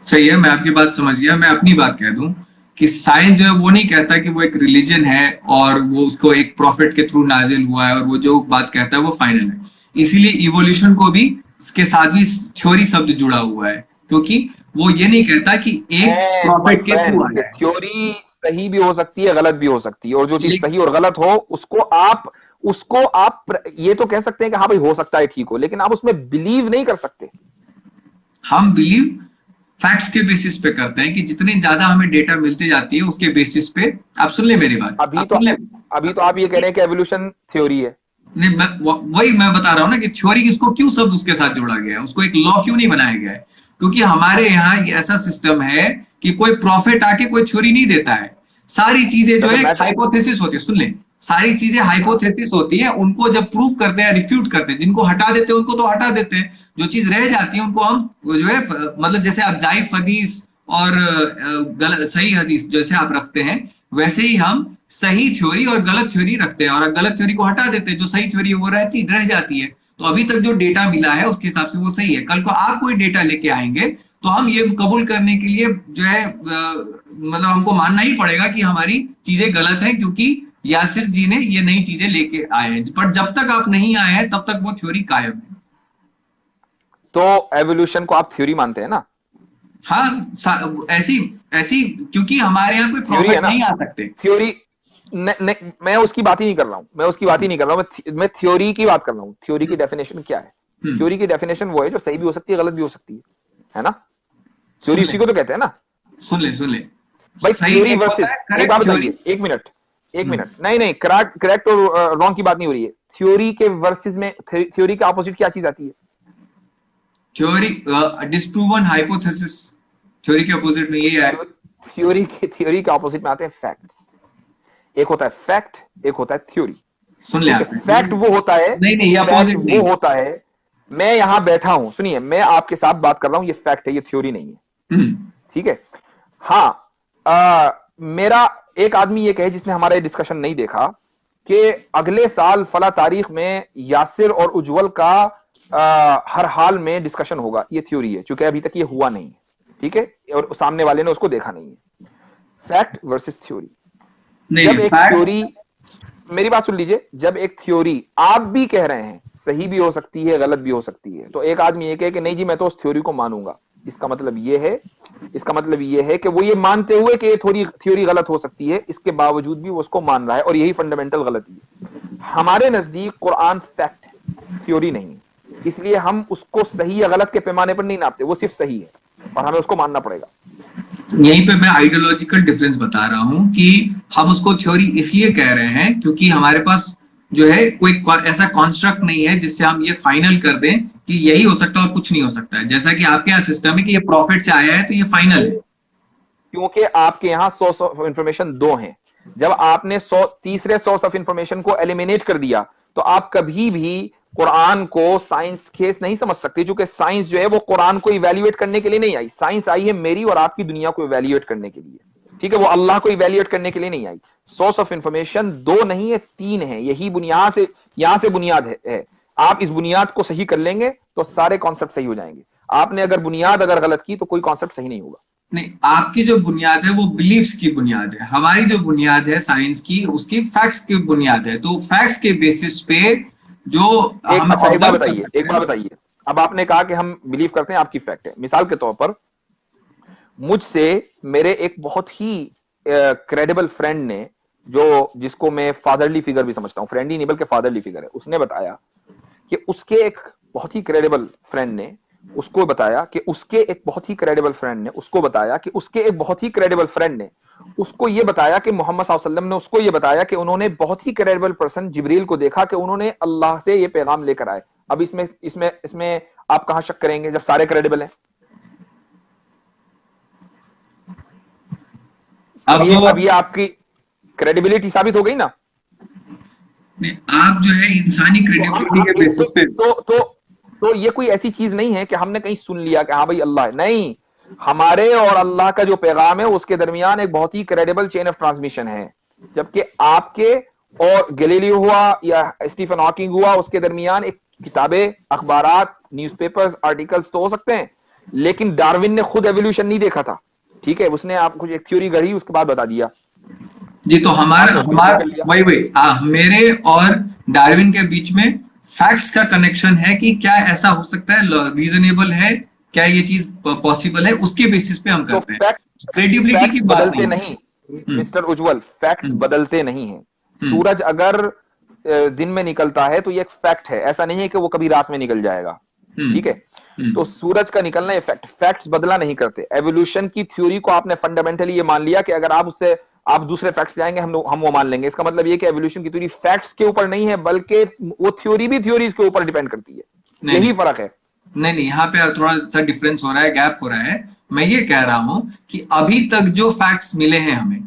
A: सही है, मैं आपकी बात समझ गया। मैं अपनी बात कह दूं कि साइंस जो है वो नहीं कहता कि वो एक रिलीजन है और वो उसको एक प्रॉफिट के थ्रू नाजिल हुआ है और वो जो बात कहता है वो फाइनल है। इसीलिए इवोल्यूशन को भी इसके साथ भी थ्योरी शब्द जुड़ा हुआ है, क्योंकि वो ये नहीं कहता कि एक प्रॉफिट के थ्रू आया है।
B: थ्योरी सही भी हो सकती है, गलत भी हो सकती है, और जो चीज सही और गलत हो उसको आप ये तो कह सकते हैं कि हाँ भाई हो सकता है ठीक हो, लेकिन आप उसमें बिलीव नहीं कर सकते।
A: हम बिलीव फैक्ट्स के बेसिस पे करते हैं कि जितने ज्यादा हमें डेटा मिलती जाती है उसके बेसिस पे। आप सुन ले मेरी बात।
B: अभी तो आप ये कह रहे हैं कि एवोल्यूशन थ्योरी है।
A: नहीं, वही मैं बता रहा हूं ना कि थ्योरी किसको क्यों शब्द उसके साथ जोड़ा गया है, उसको एक लॉ क्यों नहीं बनाया गया है? क्योंकि हमारे यहाँ ऐसा सिस्टम है कि कोई प्रॉफिट आके कोई थ्योरी नहीं देता है। सारी चीजें जो है हाइपोथेसिस होती है। सुन ले, सारी चीजें हाइपोथेसिस होती है, उनको जब प्रूव करते हैं, रिफ्यूट करते हैं, जिनको हटा देते हैं उनको तो हटा देते हैं, जो चीज रह जाती है उनको हम जो है मतलब जैसे आप जाइफ हदीस और गलत सही हदीस जैसे आप रखते हैं, वैसे ही हम सही थ्योरी और गलत थ्योरी रखते हैं और गलत थ्योरी को हटा देते हैं, जो सही थ्योरी है वो रह जाती है। तो अभी तक जो डेटा मिला है उसके हिसाब से वो सही है। कल को आप कोई डेटा लेके आएंगे तो हम ये कबूल करने के लिए जो है मतलब हमको मानना ही पड़ेगा कि हमारी चीजें गलत हैं, क्योंकि यासिर जी ने ये नई चीजें लेके आए हैं। पर जब तक आप नहीं आए हैं तब तक वो थ्योरी कायम है।
B: तो एवोल्यूशन को आप थ्योरी मानते हैं ना?
A: हाँ, ऐसी ऐसी क्योंकि हमारे यहाँ कोई
B: थ्योरी है
A: प्रॉफिट
B: ना?
A: नहीं आ सकते।
B: थ्योरी मैं उसकी बात ही नहीं कर रहा हूं, मैं उसकी बात ही नहीं कर रहा हूं, मैं थ्योरी की बात कर रहा हूं। थ्योरी की डेफिनेशन क्या है? थ्योरी की डेफिनेशन वो है जो सही भी हो सकती है, गलत भी हो सकती है ना?
A: सुन
B: थ्योरी
A: ले
B: उसी को तो कहते हैं ना।
A: सुन ले
B: भाई
A: सही
B: थ्योरी
A: एक होता
B: वर्सेस,
A: है
B: एक बात
A: करेक्ट थ्योरी।
B: बताइए, एक मिनट, नहीं नहीं, करेक्ट करेक्ट और रॉन्ग की बात नहीं हो रही है। थ्योरी के वर्सेस में थ्योरी के ऑपोजिट क्या चीज आती है?
A: थ्योरी डिस्प्रूवन हाइपोथेसिस, थ्योरी के अपोजिट में ये है।
B: थ्योरी के ऑपोजिट में आते हैं फैक्ट्स। एक होता है फैक्ट, एक होता है थ्योरी।
A: सुन ले
B: ठीक है,
A: आपने,
B: फैक्ट वो होता है,
A: नहीं ये
B: फैक्ट
A: अपोजिट
B: वो
A: नहीं।
B: होता है, मैं यहां बैठा हूं, सुनिए, मैं आपके साथ बात कर रहा हूं, ये फैक्ट है, ये थ्योरी नहीं है।
A: हम्म
B: ठीक है। हाँ, मेरा एक आदमी ये कहे जिसने हमारा ये डिस्कशन नहीं देखा कि अगले साल फला तारीख में यासिर और उज्जवल का हर हाल में डिस्कशन होगा, ये थ्योरी है, चूंकि अभी तक ये हुआ नहीं है। ठीक है, और सामने वाले ने उसको देखा नहीं है। Fact versus theory. जब
A: नहीं
B: एक
A: फैक्ट।
B: थ्योरी, मेरी बात सुन लीजिए, जब एक थ्योरी आप भी कह रहे हैं सही भी हो सकती है, गलत भी हो सकती है, तो एक आदमी ये कहे कि नहीं जी मैं तो उस थ्योरी को मानूंगा, इसका मतलब ये है, इसका मतलब ये है कि वो ये मानते हुए कि ये थ्योरी गलत हो सकती है, इसके बावजूद भी वो उसको मान रहा है, और यही फंडामेंटल गलती है। हमारे नजदीक कुरान फैक्ट है, थ्योरी नहीं है, इसलिए हम उसको सही या गलत के पैमाने पर नहीं नापते, वो सिर्फ सही है और हमें उसको मानना पड़ेगा।
A: यहीं पे मैं आइडियोलॉजिकल डिफरेंस बता रहा हूं कि हम उसको थ्योरी इसलिए कह रहे हैं क्योंकि हमारे पास जो है कोई ऐसा कॉन्स्ट्रक्ट नहीं है जिससे हम ये फाइनल कर दें कि यही हो सकता है और कुछ नहीं हो सकता है। जैसा कि आपके यहाँ सिस्टम है कि ये प्रॉफिट से आया है तो ये फाइनल है।
B: क्योंकि आपके यहां सोर्स ऑफ इंफॉर्मेशन दो हैं। जब आपने तीसरे सोर्स ऑफ इंफॉर्मेशन को एलिमिनेट कर दिया, तो आप कभी भी कुरान को साइंस केस नहीं समझ सकते, क्योंकि साइंस जो है वो कुरान को इवैल्यूएट करने के लिए नहीं आई, साइंस आई है मेरी और आपकी दुनिया को इवैल्यूएट करने के लिए। ठीक है, वो अल्लाह को इवैल्यूएट करने के लिए नहीं आई। सोर्स ऑफ इंफॉर्मेशन दो नहीं है, तीन है, यही बुनियाद से, यहां से बुनियाद है। आप इस बुनियाद को सही कर लेंगे तो सारे कॉन्सेप्ट सही हो जाएंगे। आपने अगर बुनियाद अगर गलत की तो कोई कॉन्सेप्ट सही नहीं होगा।
A: नहीं, आपकी जो बुनियाद है वो बिलीफ्स की बुनियाद है, हमारी जो बुनियाद है साइंस की उसकी फैक्ट्स की बुनियाद है। तो फैक्ट्स के बेसिस पे जो हम
B: अच्छा एक बात
A: ऑब्जर्व कर
B: बताइए,
A: सकते
B: एक
A: हैं।
B: बात बताइए, अब आपने कहा कि हम बिलीव करते हैं, आपकी फैक्ट है। मिसाल के तौर पर मुझसे मेरे एक बहुत ही क्रेडिबल फ्रेंड ने, जो जिसको मैं फादरली फिगर भी समझता हूं, फ्रेंड ही नहीं बल्कि फादरली फिगर है, उसने बताया कि उसके एक बहुत ही क्रेडिबल फ्रेंड ने उसको बताया कि उसके एक बहुत ही क्रेडिबल फ्रेंड ने उसको बताया कि उसके एक बहुत ही क्रेडिबल फ्रेंड ने उसको ये बताया कि मोहम्मद सल्लल्लाहु अलैहि वसल्लम ने उसको ये बताया कि उन्होंने बहुत ही क्रेडिबल पर्सन जिब्रील को देखा कि उन्होंने अल्लाह से ये पैगाम लेकर आए। अब इसमें इसमें इसमें आप कहां शक करेंगे जब सारे क्रेडिबल हैं? अब ये आपकी क्रेडिबिलिटी साबित हो गई ना।
A: आप जो है इंसानी
B: तो हम
A: क्रेडिबिलिटी के बेसिस पे।
B: तो ये कोई ऐसी चीज नहीं है कि हमने कहीं सुन लिया कि हाँ भाई अल्लाह है, नहीं, हमारे और अल्लाह का जो पैगाम है उसके दरमियान एक बहुत ही क्रेडिबल चेन ऑफ ट्रांसमिशन है। जबकि आपके और गैलीलियो हुआ या स्टीफन हॉकिंग हुआ, उसके दरमियान एक किताबें, अखबारात, न्यूज़पेपर्स, आर्टिकल्स तो हो सकते हैं, लेकिन डार्विन ने खुद एवोल्यूशन नहीं देखा था। ठीक है, उसने आप कुछ एक थ्योरी गढ़ी, उसके बाद बता दिया,
A: जी, तो हमारा
B: आपने उसको इग्नोर
A: हमारा
B: कर लिया।
A: वही मेरे और डार्विन के बीच में फैक्ट्स का कनेक्शन है कि क्या ऐसा हो सकता है, रीजनेबल है, क्या ये चीज पॉसिबल है, उसके बेसिस पे हम
B: तो
A: करते हैं। क्रेडिबिलिटी की
B: फैक्ट्स
A: बात
B: बदलते
A: नहीं है।
B: नहीं,
A: हम्म
B: मिस्टर उज्जवल, फैक्ट्स
A: हम्म
B: बदलते नहीं हैं।
A: हम्म
B: सूरज अगर दिन में निकलता है तो ये एक फैक्ट है, ऐसा नहीं है कि वो कभी रात में निकल जाएगा। ठीक है, तो
A: हम्म
B: सूरज का निकलना ये फैक्ट, फैक्ट्स बदला नहीं करते। एवोल्यूशन की थ्योरी को आपने फंडामेंटली ये मान लिया कि अगर आप उससे आप दूसरे फैक्ट्स लाएंगे हम वो मान लेंगे। इसका मतलब ये कि एवोल्यूशन की थ्योरी फैक्ट्स के ऊपर नहीं है, बल्कि वो थ्योरी भी थ्योरीज के ऊपर डिपेंड करती है।
A: नहीं
B: यही
A: नहीं
B: फर्क है।
A: नहीं, यहाँ पे थोड़ा सा डिफरेंस हो रहा है, गैप हो रहा है। मैं ये कह रहा हूं कि अभी तक जो फैक्ट्स मिले हैं हमें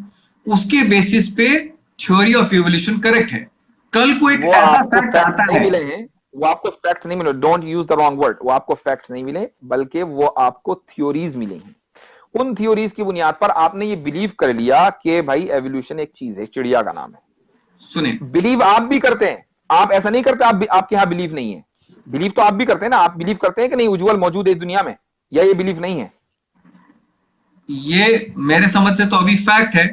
A: उसके बेसिस पे थ्योरी ऑफ इवोल्यूशन करेक्ट है। कल को एक
B: वो
A: ऐसा
B: आपको
A: फैक्ट
B: फैक्ट्स
A: आता
B: नहीं
A: है।
B: मिले हैं, वो आपको फैक्ट्स नहीं मिले, don't use the wrong word, वो आपको फैक्ट्स नहीं मिले बल्कि वो आपको थ्योरीज मिले हैं। उन थ्योरीज की बुनियाद पर आपने ये बिलीव कर लिया कि भाई एवोल्यूशन एक चीज है, चिड़िया का नाम है।
A: सुने,
B: बिलीव आप भी करते हैं, आप ऐसा नहीं करते, आपके यहां बिलीव नहीं है, बिलीव तो आप भी करते हैं ना, आप बिलीव करते हैं कि नहीं उज्जवल मौजूद है इस दुनिया में, या ये बिलीव नहीं है?
A: ये मेरे समझ से तो अभी फैक्ट है।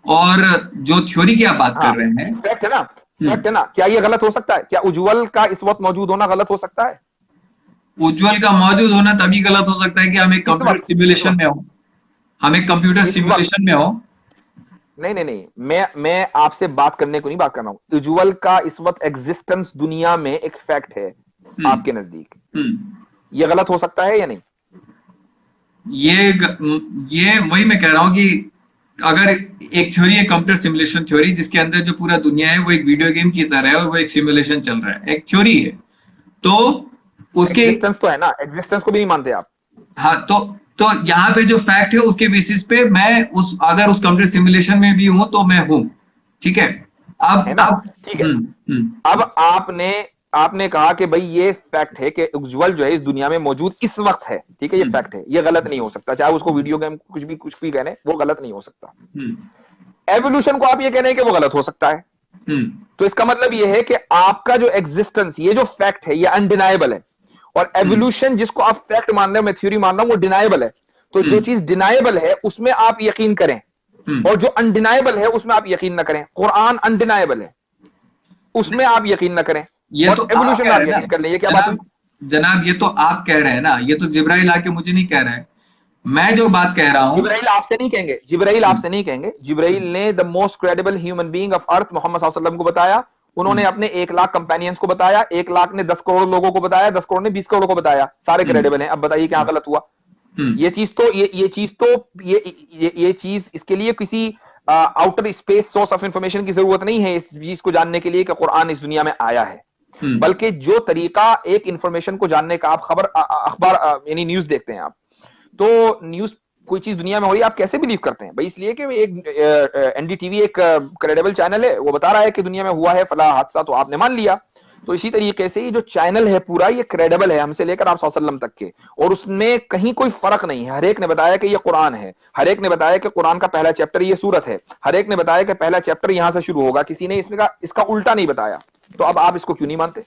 A: और जो थ्योरी की आप बात
B: हाँ,
A: कर रहे हैं।
B: फैक्ट है ना,
A: हम्म।
B: फैक्ट है ना, क्या ये गलत हो सकता है? क्या उज्जवल का इस वक्त मौजूद होना गलत हो सकता है?
A: उज्जवल का मौजूद होना तभी गलत हो सकता है कि हम एक
B: इस
A: कंप्यूटर
B: वक्त, इस
A: सिमुलेशन
B: वक्त,
A: में हो। हम एक कंप्यूटर
B: इस वक्त,
A: सिमुलेशन में हो।
B: नहीं नहीं नहीं, मैं आपसे बात करने को नहीं बात कर रहा हूं, उज्जवल का इस वक्त एग्जिस्टेंस दुनिया में एक फैक्ट है
A: हम्म।
B: आपके नजदीक,
A: हम्म।
B: ये गलत हो सकता है या नहीं?
A: ये वही मैं कह रहा हूं कि अगर एक थ्योरी है कंप्यूटर सिमुलेशन थ्योरी, जिसके अंदर जो पूरा दुनिया है वो एक वीडियो गेम की तरह है और वो एक सिमुलेशन चल रहा है, एक थ्योरी है। तो उसके
B: एग्जिस्टेंस तो है ना, एग्जिस्टेंस को भी नहीं मानते आप?
A: हाँ, तो यहाँ पे जो फैक्ट है उसके बेसिस पे मैं उस अगर उस कंप्यूटर सिमुलेशन में भी हूं तो मैं हूं। ठीक है।
B: है
A: अब
B: ना?
A: अब
B: ठीक है।
A: हम्म।
B: अब आपने आपने कहा कि भाई ये फैक्ट है कि उज्जवल जो है इस दुनिया में मौजूद इस वक्त है, ठीक है, ये
A: हम्म।
B: फैक्ट है, ये गलत नहीं हो सकता, चाहे उसको वीडियो गेम कुछ भी कहने, वो गलत नहीं हो सकता।
A: हम्म।
B: एवोल्यूशन को आप ये कह रहे हैं कि वो गलत हो सकता है,
A: हम्म।
B: तो इसका मतलब ये है कि आपका जो एग्जिस्टेंस, ये जो फैक्ट है, ये अनडिनाइबल है, और
A: हम्म।
B: एवोल्यूशन जिसको आप फैक्ट मान रहे हो, मैं थ्योरी मान रहा हूं, वो डिनाइबल है। तो जो
A: हम्म।
B: चीज डिनाइबल है उसमें आप यकीन करें,
A: हम्म।
B: और जो अनडिनाइबल है उसमें आप यकीन ना करें। कुरान अनडिनाइबल है, उसमें आप यकीन ना करें,
A: ये तो
B: और
A: आप
B: एवोल्यूशन
A: कह
B: में
A: रहे
B: आप
A: हैं ना
B: यकीन कर लें। ये क्या बात हुई?
A: जनाब। जनाब, ये तो आप कह रहे हैं ना, ये तो जिब्राइल आके मुझे नहीं कह रहा है। मैं जो बात कह रहा हूं।
B: जिब्राइल आपसे नहीं कहेंगे, जिब्राइल
A: हम्म।
B: आपसे नहीं कहेंगे, जिब्राइल ने the most credible human being of earth मोहम्मद सल्लल्लाहु अलैहि वसल्लम को बताया, उन्होंने
A: हम्म।
B: अपने 1 लाख कंपेनियंस को बताया, 1 लाख ने 10 करोड़ लोगों को बताया, 10 करोड़ ने 20 करोड़ को बताया, सारे
A: हम्म।
B: क्रेडिबल हैं। अब बताइए क्या गलत हुआ?
A: हम्म।
B: ये चीज तो ये चीज तो ये चीज, इसके लिए किसी outer space source of information की जरूरत नहीं है इस चीज को जानने के लिए कि कुरान इस दुनिया में आया है।
A: हम्म।
B: बल्कि जो तरीका एक इंफॉर्मेशन को जानने का, आप खबर अखबार यानी न्यूज देखते हैं आप, तो न्यूज, कोई चीज दुनिया में हो रही है, आप कैसे बिलीव करते हैं भाई? इसलिए कि एक एनडीटीवी एक क्रेडिबल चैनल है, वो बता रहा है कि दुनिया में हुआ है फला हादसा, तो आपने मान लिया। तो इसी तरीके से ये जो चैनल है पूरा, ये क्रेडिबल है हमसे लेकर आप सल्लम तक के, और उसमें कहीं कोई फर्क नहीं है। हर एक ने बताया कि ये कुरान है, हर एक ने बताया कि कुरान का पहला चैप्टर ये सूरत है, हर एक ने बताया कि पहला चैप्टर यहां से शुरू होगा, किसी ने इसमें का इसका उल्टा नहीं बताया। तो अब आप इसको क्यों नहीं मानते?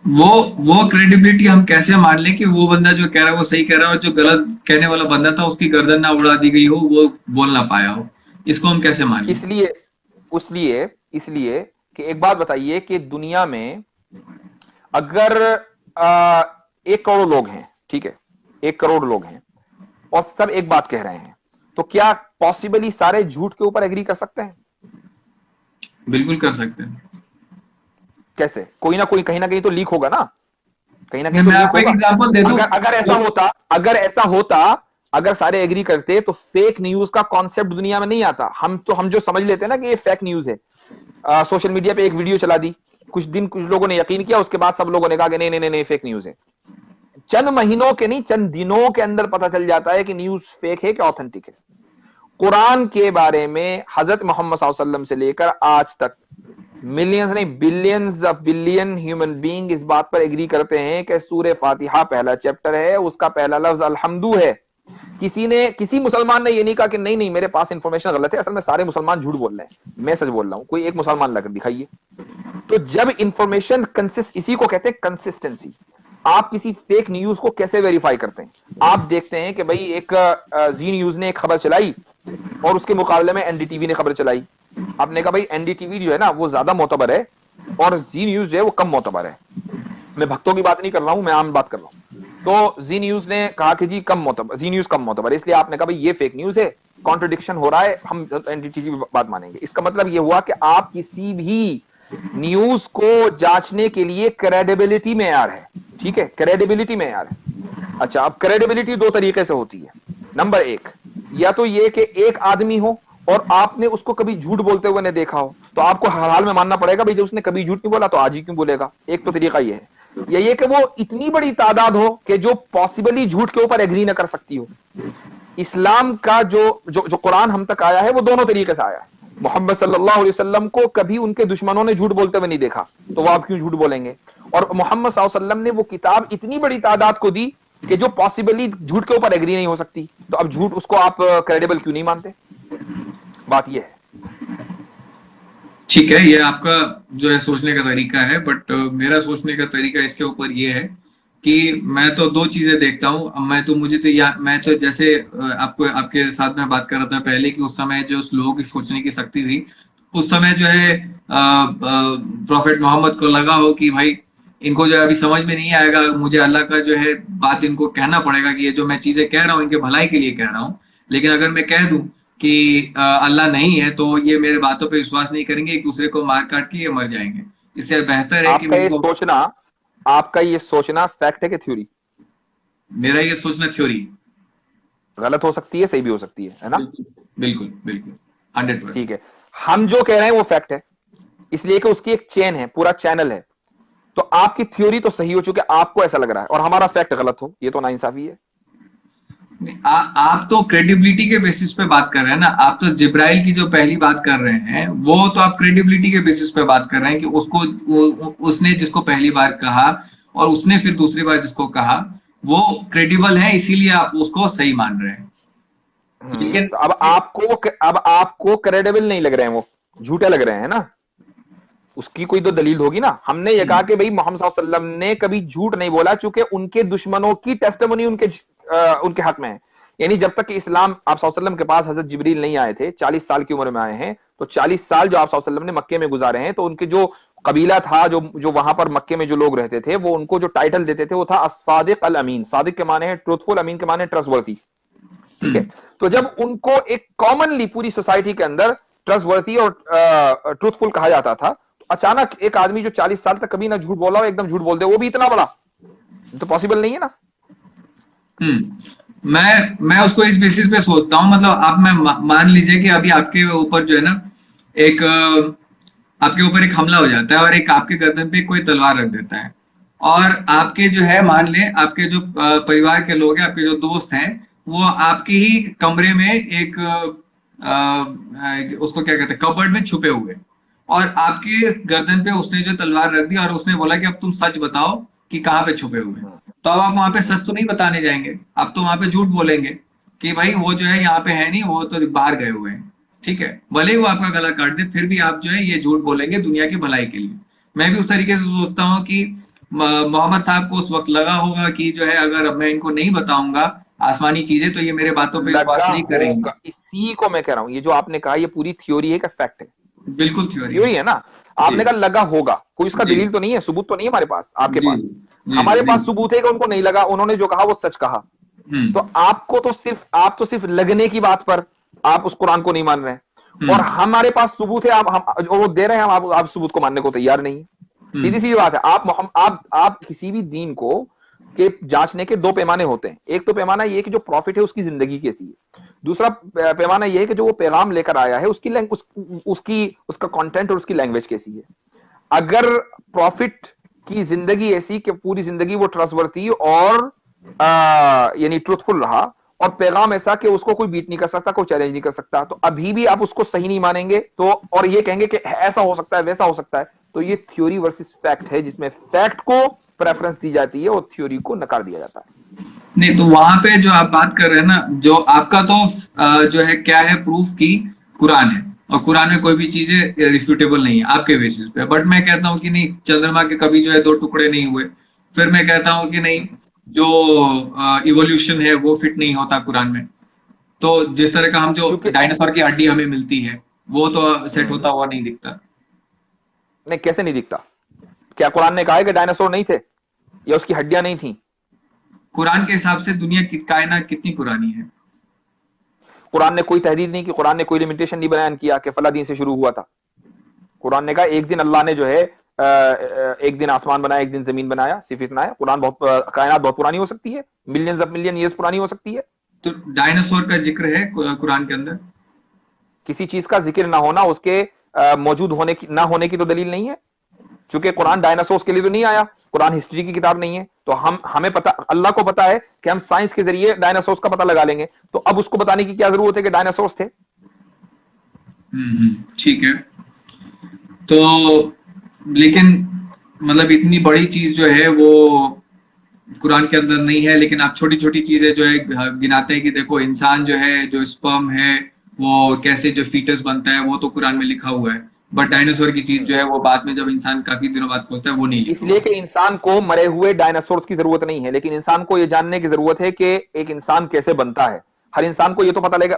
A: वो वो क्रेडिबिलिटी हम कैसे मान लें कि वो बंदा जो कह रहा है वो सही कह रहा है, और जो गलत कहने वाला बंदा था उसकी गर्दन ना उड़ा दी गई हो, वो बोल ना पाया हो। इसको हम कैसे मान लें?
B: इसलिए उसलिए इसलिए कि एक बात बताइए कि दुनिया में अगर 1 करोड़ लोग हैं, ठीक है, 1 करोड़ लोग हैं, और सब एक बात कह रहे हैं, तो क्या पॉसिबली सारे झूठ के ऊपर एग्री कर सकते हैं?
A: बिल्कुल कर सकते हैं।
B: कैसे? कोई ना कोई कहीं ना कहीं तो लीक होगा ना, कहीं ना कहीं तो
A: मैं
B: लीक
A: आपको एक
B: होगा।
A: एग्जांपल दे दूं।
B: अगर ऐसा होता, अगर सारे एग्री करते, तो फेक न्यूज का कॉन्सेप्ट दुनिया में नहीं आता। हम जो समझ लेते हैं ना कि ये फेक न्यूज है, सोशल मीडिया पे एक वीडियो चला दी, कुछ लोगों ने यकीन किया, उसके बाद सब लोगों ने कहा कि नहीं नहीं नहीं फेक न्यूज है। चंद महीनों के नहीं, चंद दिनों के अंदर पता चल जाता है कि न्यूज फेक है कि ऑथेंटिक है। कुरान के बारे में हजरत मोहम्मद सल्लल्लाहु अलैहि वसल्लम से लेकर आज तक मिलियंस नहीं, billions of billion human being इस बात पर एग्री करते हैं कि सूरह फातिहा पहला चैप्टर है, उसका पहला लफ्ज अल्हम्दु है। किसी मुसलमान ने ये नहीं कहा कि नहीं नहीं मेरे पास इंफॉर्मेशन गलत है, असल में सारे मुसलमान झूठ बोल रहे हैं, मैं सच बोल रहा हूं। कोई एक मुसलमान लाकर दिखाइए। तो जब इंफॉर्मेशन कंसिस्ट, इसी को कहते हैं कंसिस्टेंसी। आप किसी फेक न्यूज को कैसे वेरीफाई करते हैं? आप देखते हैं कि भाई एक जी न्यूज ने एक खबर चलाई और उसके मुकाबले में एनडीटीवी ने खबर चलाई। आपने कहा भाई एनडीटीवी जो है ना वो ज्यादा मोतबर है और जी न्यूज जो है वो कम मोतबर है। मैं भक्तों की बात नहीं कर रहा हूं, मैं आम बात कर रहा हूं। तो जी न्यूज ने कहा कि जी जी न्यूज कम मोतबर है, इसलिए आपने कहा भाई ये फेक न्यूज है, कॉन्ट्रडिक्शन हो रहा है, हम एनडीटीवी की बात मानेंगे। इसका मतलब ये हुआ कि आप किसी भी न्यूज को जांचने के लिए क्रेडिबिलिटी मेयार है, ठीक है, क्रेडिबिलिटी मेयार है। अच्छा, अब क्रेडिबिलिटी दो तरीके से होती है। नंबर एक, या तो ये कि एक आदमी हो और आपने उसको कभी झूठ बोलते हुए नहीं देखा हो, तो आपको हर हाल में मानना पड़ेगा भाई जब उसने कभी झूठ नहीं बोला तो आज ही क्यों बोलेगा। एक तो तरीका ये है, या ये कि वो इतनी बड़ी तादाद हो कि जो पॉसिबली झूठ के ऊपर एग्री ना कर सकती हो। इस्लाम का जो कुरान हम तक आया है वो दोनों तरीके से आया है। मोहम्मद सल्लल्लाहु अलैहि वसल्लम को कभी उनके दुश्मनों ने झूठ बोलते हुए नहीं देखा, तो वो आप क्यों झूठ बोलेंगे? और मोहम्मद सल्लल्लाहु अलैहि वसल्लम ने वो किताब इतनी बड़ी तादाद को दी कि जो पॉसिबली झूठ के ऊपर एग्री नहीं हो सकती, तो अब झूठ उसको आप क्रेडिबल क्यों नहीं मानते? बात यह है।
A: ठीक है, ये आपका जो है सोचने का तरीका है, बट मेरा सोचने का तरीका इसके ऊपर ये है कि मैं तो दो चीजें देखता हूँ। अब मैं तो मुझे तो या मैं तो जैसे आपको आपके साथ में बात कर रहा था पहले कि उस समय जो लोगों की सोचने की शक्ति थी, उस समय जो है प्रॉफेट मोहम्मद को लगा हो कि भाई इनको जो है अभी समझ में नहीं आएगा, मुझे अल्लाह का जो है बात इनको कहना पड़ेगा कि ये जो मैं चीजें कह रहा हूँ इनके भलाई के लिए कह रहा हूँ। लेकिन अगर मैं कह दूं कि अल्लाह नहीं है तो ये मेरे बातों पे विश्वास नहीं करेंगे, एक दूसरे को मार काट के ये मर जाएंगे। इससे बेहतर है कि
B: आपका
A: मैं
B: ये
A: इनको।
B: सोचना आपका ये सोचना फैक्ट है कि थ्योरी?
A: मेरा ये सोचना थ्योरी।
B: गलत हो सकती है, सही भी हो सकती है ना?
A: बिल्कुल बिल्कुल बिल्कुल, 100%।
B: ठीक है। हम जो कह रहे हैं वो फैक्ट है, इसलिए कि उसकी एक चेन है, पूरा चैनल है। तो आपकी थ्योरी तो सही हो चुकी है, आपको ऐसा लग रहा है, और हमारा फैक्ट गलत हो, ये तो नाइंसाफी है।
A: आप तो क्रेडिबिलिटी के बेसिस पे बात कर रहे हैं ना। आप तो जिब्राइल की जो पहली बात कर रहे हैं वो तो आप क्रेडिबिलिटी के बेसिस पे बात कर रहे हैं कि उसको उसने जिसको पहली बार कहा और उसने फिर दूसरी बार जिसको कहा वो क्रेडिबल है, इसीलिए आप उसको सही मान रहे हैं। लेकिन
B: तो अब आपको क्रेडिबल नहीं लग रहे हैं, वो झूठे लग रहे हैं ना? उसकी कोई तो दलील होगी ना। हमने ये कहा कि भाई मोहम्मद सल्लल्लाहु अलैहि वसल्लम ने कभी झूठ नहीं बोला, चूंकि उनके दुश्मनों की टेस्टिमनी उनके हक में है। यानी जब तक कि इस्लाम आप सल्लल्लाहु अलैहि वसल्लम के पास हजरत जिब्रील नहीं आए थे, 40 साल की उम्र में आए हैं, तो 40 साल जो आप सल्लल्लाहु अलैहि वसल्लम ने मक्के में गुजारे हैं, तो उनके जो कबीला था, जो जो वहां पर मक्के में जो लोग रहते थे, वो उनको जो टाइटल देते थे वो था as-सादिक अल-अमीन। सादिक के माने है ट्रूथफुल, अमीन के माने ट्रस्टवर्थी। ठीक है। तो जब उनको एक कॉमनली पूरी सोसाइटी के अंदर ट्रस्टवर्थी और ट्रूथफुल कहा जाता था, तो अचानक एक आदमी जो 40 साल तक कभी ना झूठ बोला हो एकदम झूठ बोल दे, वो भी इतना बड़ा, तो पॉसिबल नहीं है ना।
A: मैं उसको इस बेसिस पे सोचता हूँ, मतलब आप मैं मान लीजिए कि अभी आपके ऊपर जो है ना एक आपके ऊपर एक हमला हो जाता है और एक आपके गर्दन पे कोई तलवार रख देता है, और आपके जो है मान ले आपके जो परिवार के लोग हैं, आपके जो दोस्त हैं, वो आपके ही कमरे में एक उसको क्या कहते हैं कबर्ड में छुपे हुए, और आपके गर्दन पे उसने जो तलवार रख दी और उसने बोला कि अब तुम सच बताओ कि कहाँ पे छुपे हुए हैं। तो अब आप वहां पे सच तो नहीं बताने जाएंगे, आप तो वहां पे झूठ बोलेंगे कि भाई वो जो है यहाँ पे है नहीं, वो तो बाहर गए हुए हैं। ठीक है, भले ही वो आपका गला काट दे फिर भी आप जो है ये झूठ बोलेंगे दुनिया की भलाई के लिए। मैं भी उस तरीके से सोचता हूँ कि मोहम्मद साहब को उस वक्त लगा होगा कि जो है अगर अब मैं इनको नहीं बताऊंगा आसमानी चीजें तो ये मेरे बातों पे विश्वास
B: लगा
A: नहीं करेंगे।
B: होगा, इसी को मैं कह रहा हूं, ये जो आपने कहा ये पूरी थ्योरी है, का फैक्ट है?
A: बिल्कुल थ्योरी है।
B: थ्योरी है ना।
A: जी
B: आपने कहा लगा होगा, कोई इसका
A: जी
B: दलील तो नहीं है, सबूत तो नहीं है हमारे पास, आपके
A: जी
B: पास।
A: जी
B: हमारे
A: जी।
B: पास सबूत है कि उनको नहीं लगा, उन्होंने जो कहा वो सच कहा। तो
A: हम्म
B: आप तो सिर्फ लगने की बात पर आप उस कुरान को नहीं मान रहे हैं, और
A: हम्म
B: हमारे पास सबूत है, हम वो दे रहे हैं, हम आप सबूत को मानने को तैयार नहीं। सीधी
A: हम्म
B: सीधी बात है। आप किसी भी दीन को के जांचने के दो पैमाने होते हैं। एक तो पैमाना ये है कि जो प्रॉफिट है उसकी जिंदगी कैसी है। दूसरा पैमाना ये है कि जो वो पैगाम लेकर आया है उसका कंटेंट और उसकी लैंग्वेज कैसी है। अगर प्रॉफिट की जिंदगी ऐसी कि पूरी जिंदगी वो ट्रस्टवर्थी और यानी ट्रूथफुल रहा, और पैगाम ऐसा कि उसको कोई बीट नहीं कर सकता, कोई चैलेंज नहीं कर सकता, तो अभी भी आप उसको सही नहीं मानेंगे, तो और ये कहेंगे कि ऐसा हो सकता है वैसा हो सकता है। तो ये थ्योरी वर्सेस फैक्ट है, जिसमें फैक्ट को प्रेफरेंस दी जाती है और थ्योरी को नकार दिया जाता है।
A: नहीं, तो वहां पे जो आप बात कर रहे हैं ना, जो आपका तो जो है क्या है प्रूफ की कुरान है, और कुरान में कोई भी चीजें रिफ्यूटेबल नहीं है आपके बेसिस पे। बट मैं कहता हूँ कि नहीं, चंद्रमा के कभी जो है दो टुकड़े नहीं हुए। फिर मैं कहता हूँ कि नहीं, जो इवोल्यूशन है वो फिट नहीं होता कुरान में। तो जिस तरह का हम जो
B: चूंकि
A: डायनासोर की हड्डी हमें मिलती है वो तो सेट होता हुआ नहीं दिखता।
B: नहीं, कैसे नहीं दिखता? क्या कुरान ने कहा है कि डायनासोर नहीं थे या उसकी हड्डियां नहीं थी?
A: कुरान के हिसाब से दुनिया की कायनात कितनी पुरानी है।
B: कुरान ने कोई तहदीद नहीं की, कुरान ने कोई लिमिटेशन नहीं बयान किया कि फला दिन से शुरू हुआ था। कुरान ने कहा एक दिन अल्लाह ने जो है एक दिन आसमान बनाया, एक दिन जमीन बनाया, सिर्फ इतना है। कुरान बहुत कायनात बहुत पुरानी हो सकती है, मिलियंस ऑफ मिलियन ईयर्स पुरानी हो सकती है।
A: तो डायनासोर का जिक्र है कुरान के अंदर।
B: किसी चीज का जिक्र ना होना उसके मौजूद होने की ना होने की तो दलील नहीं है। चूंकि कुरान डायनासोर्स के लिए तो नहीं आया, कुरान हिस्ट्री की किताब नहीं है, तो हमें पता, अल्लाह को पता है कि हम साइंस के जरिए डायनासोर्स का पता लगा लेंगे। तो अब उसको बताने की क्या जरूरत है कि डायनासोर्स थे?
A: ठीक है। तो लेकिन मतलब इतनी बड़ी चीज जो है वो कुरान के अंदर नहीं है, लेकिन आप छोटी छोटी चीजें जो है गिनाते हैं कि देखो इंसान जो है जो स्पर्म है वो कैसे जो फीटस बनता है वो तो कुरान में लिखा हुआ है। बट डायनासोर की चीज जो है वो बाद में जब इंसान काफी दिनों बाद खोजता है वो नहीं लिखा
B: इसलिए
A: हुआ।
B: कि इंसान को मरे हुए डायनासोर्स की जरूरत नहीं है, लेकिन इंसान को यह जानने की जरूरत है कि एक इंसान कैसे बनता है। हर इंसान को यह तो पता लगेगा,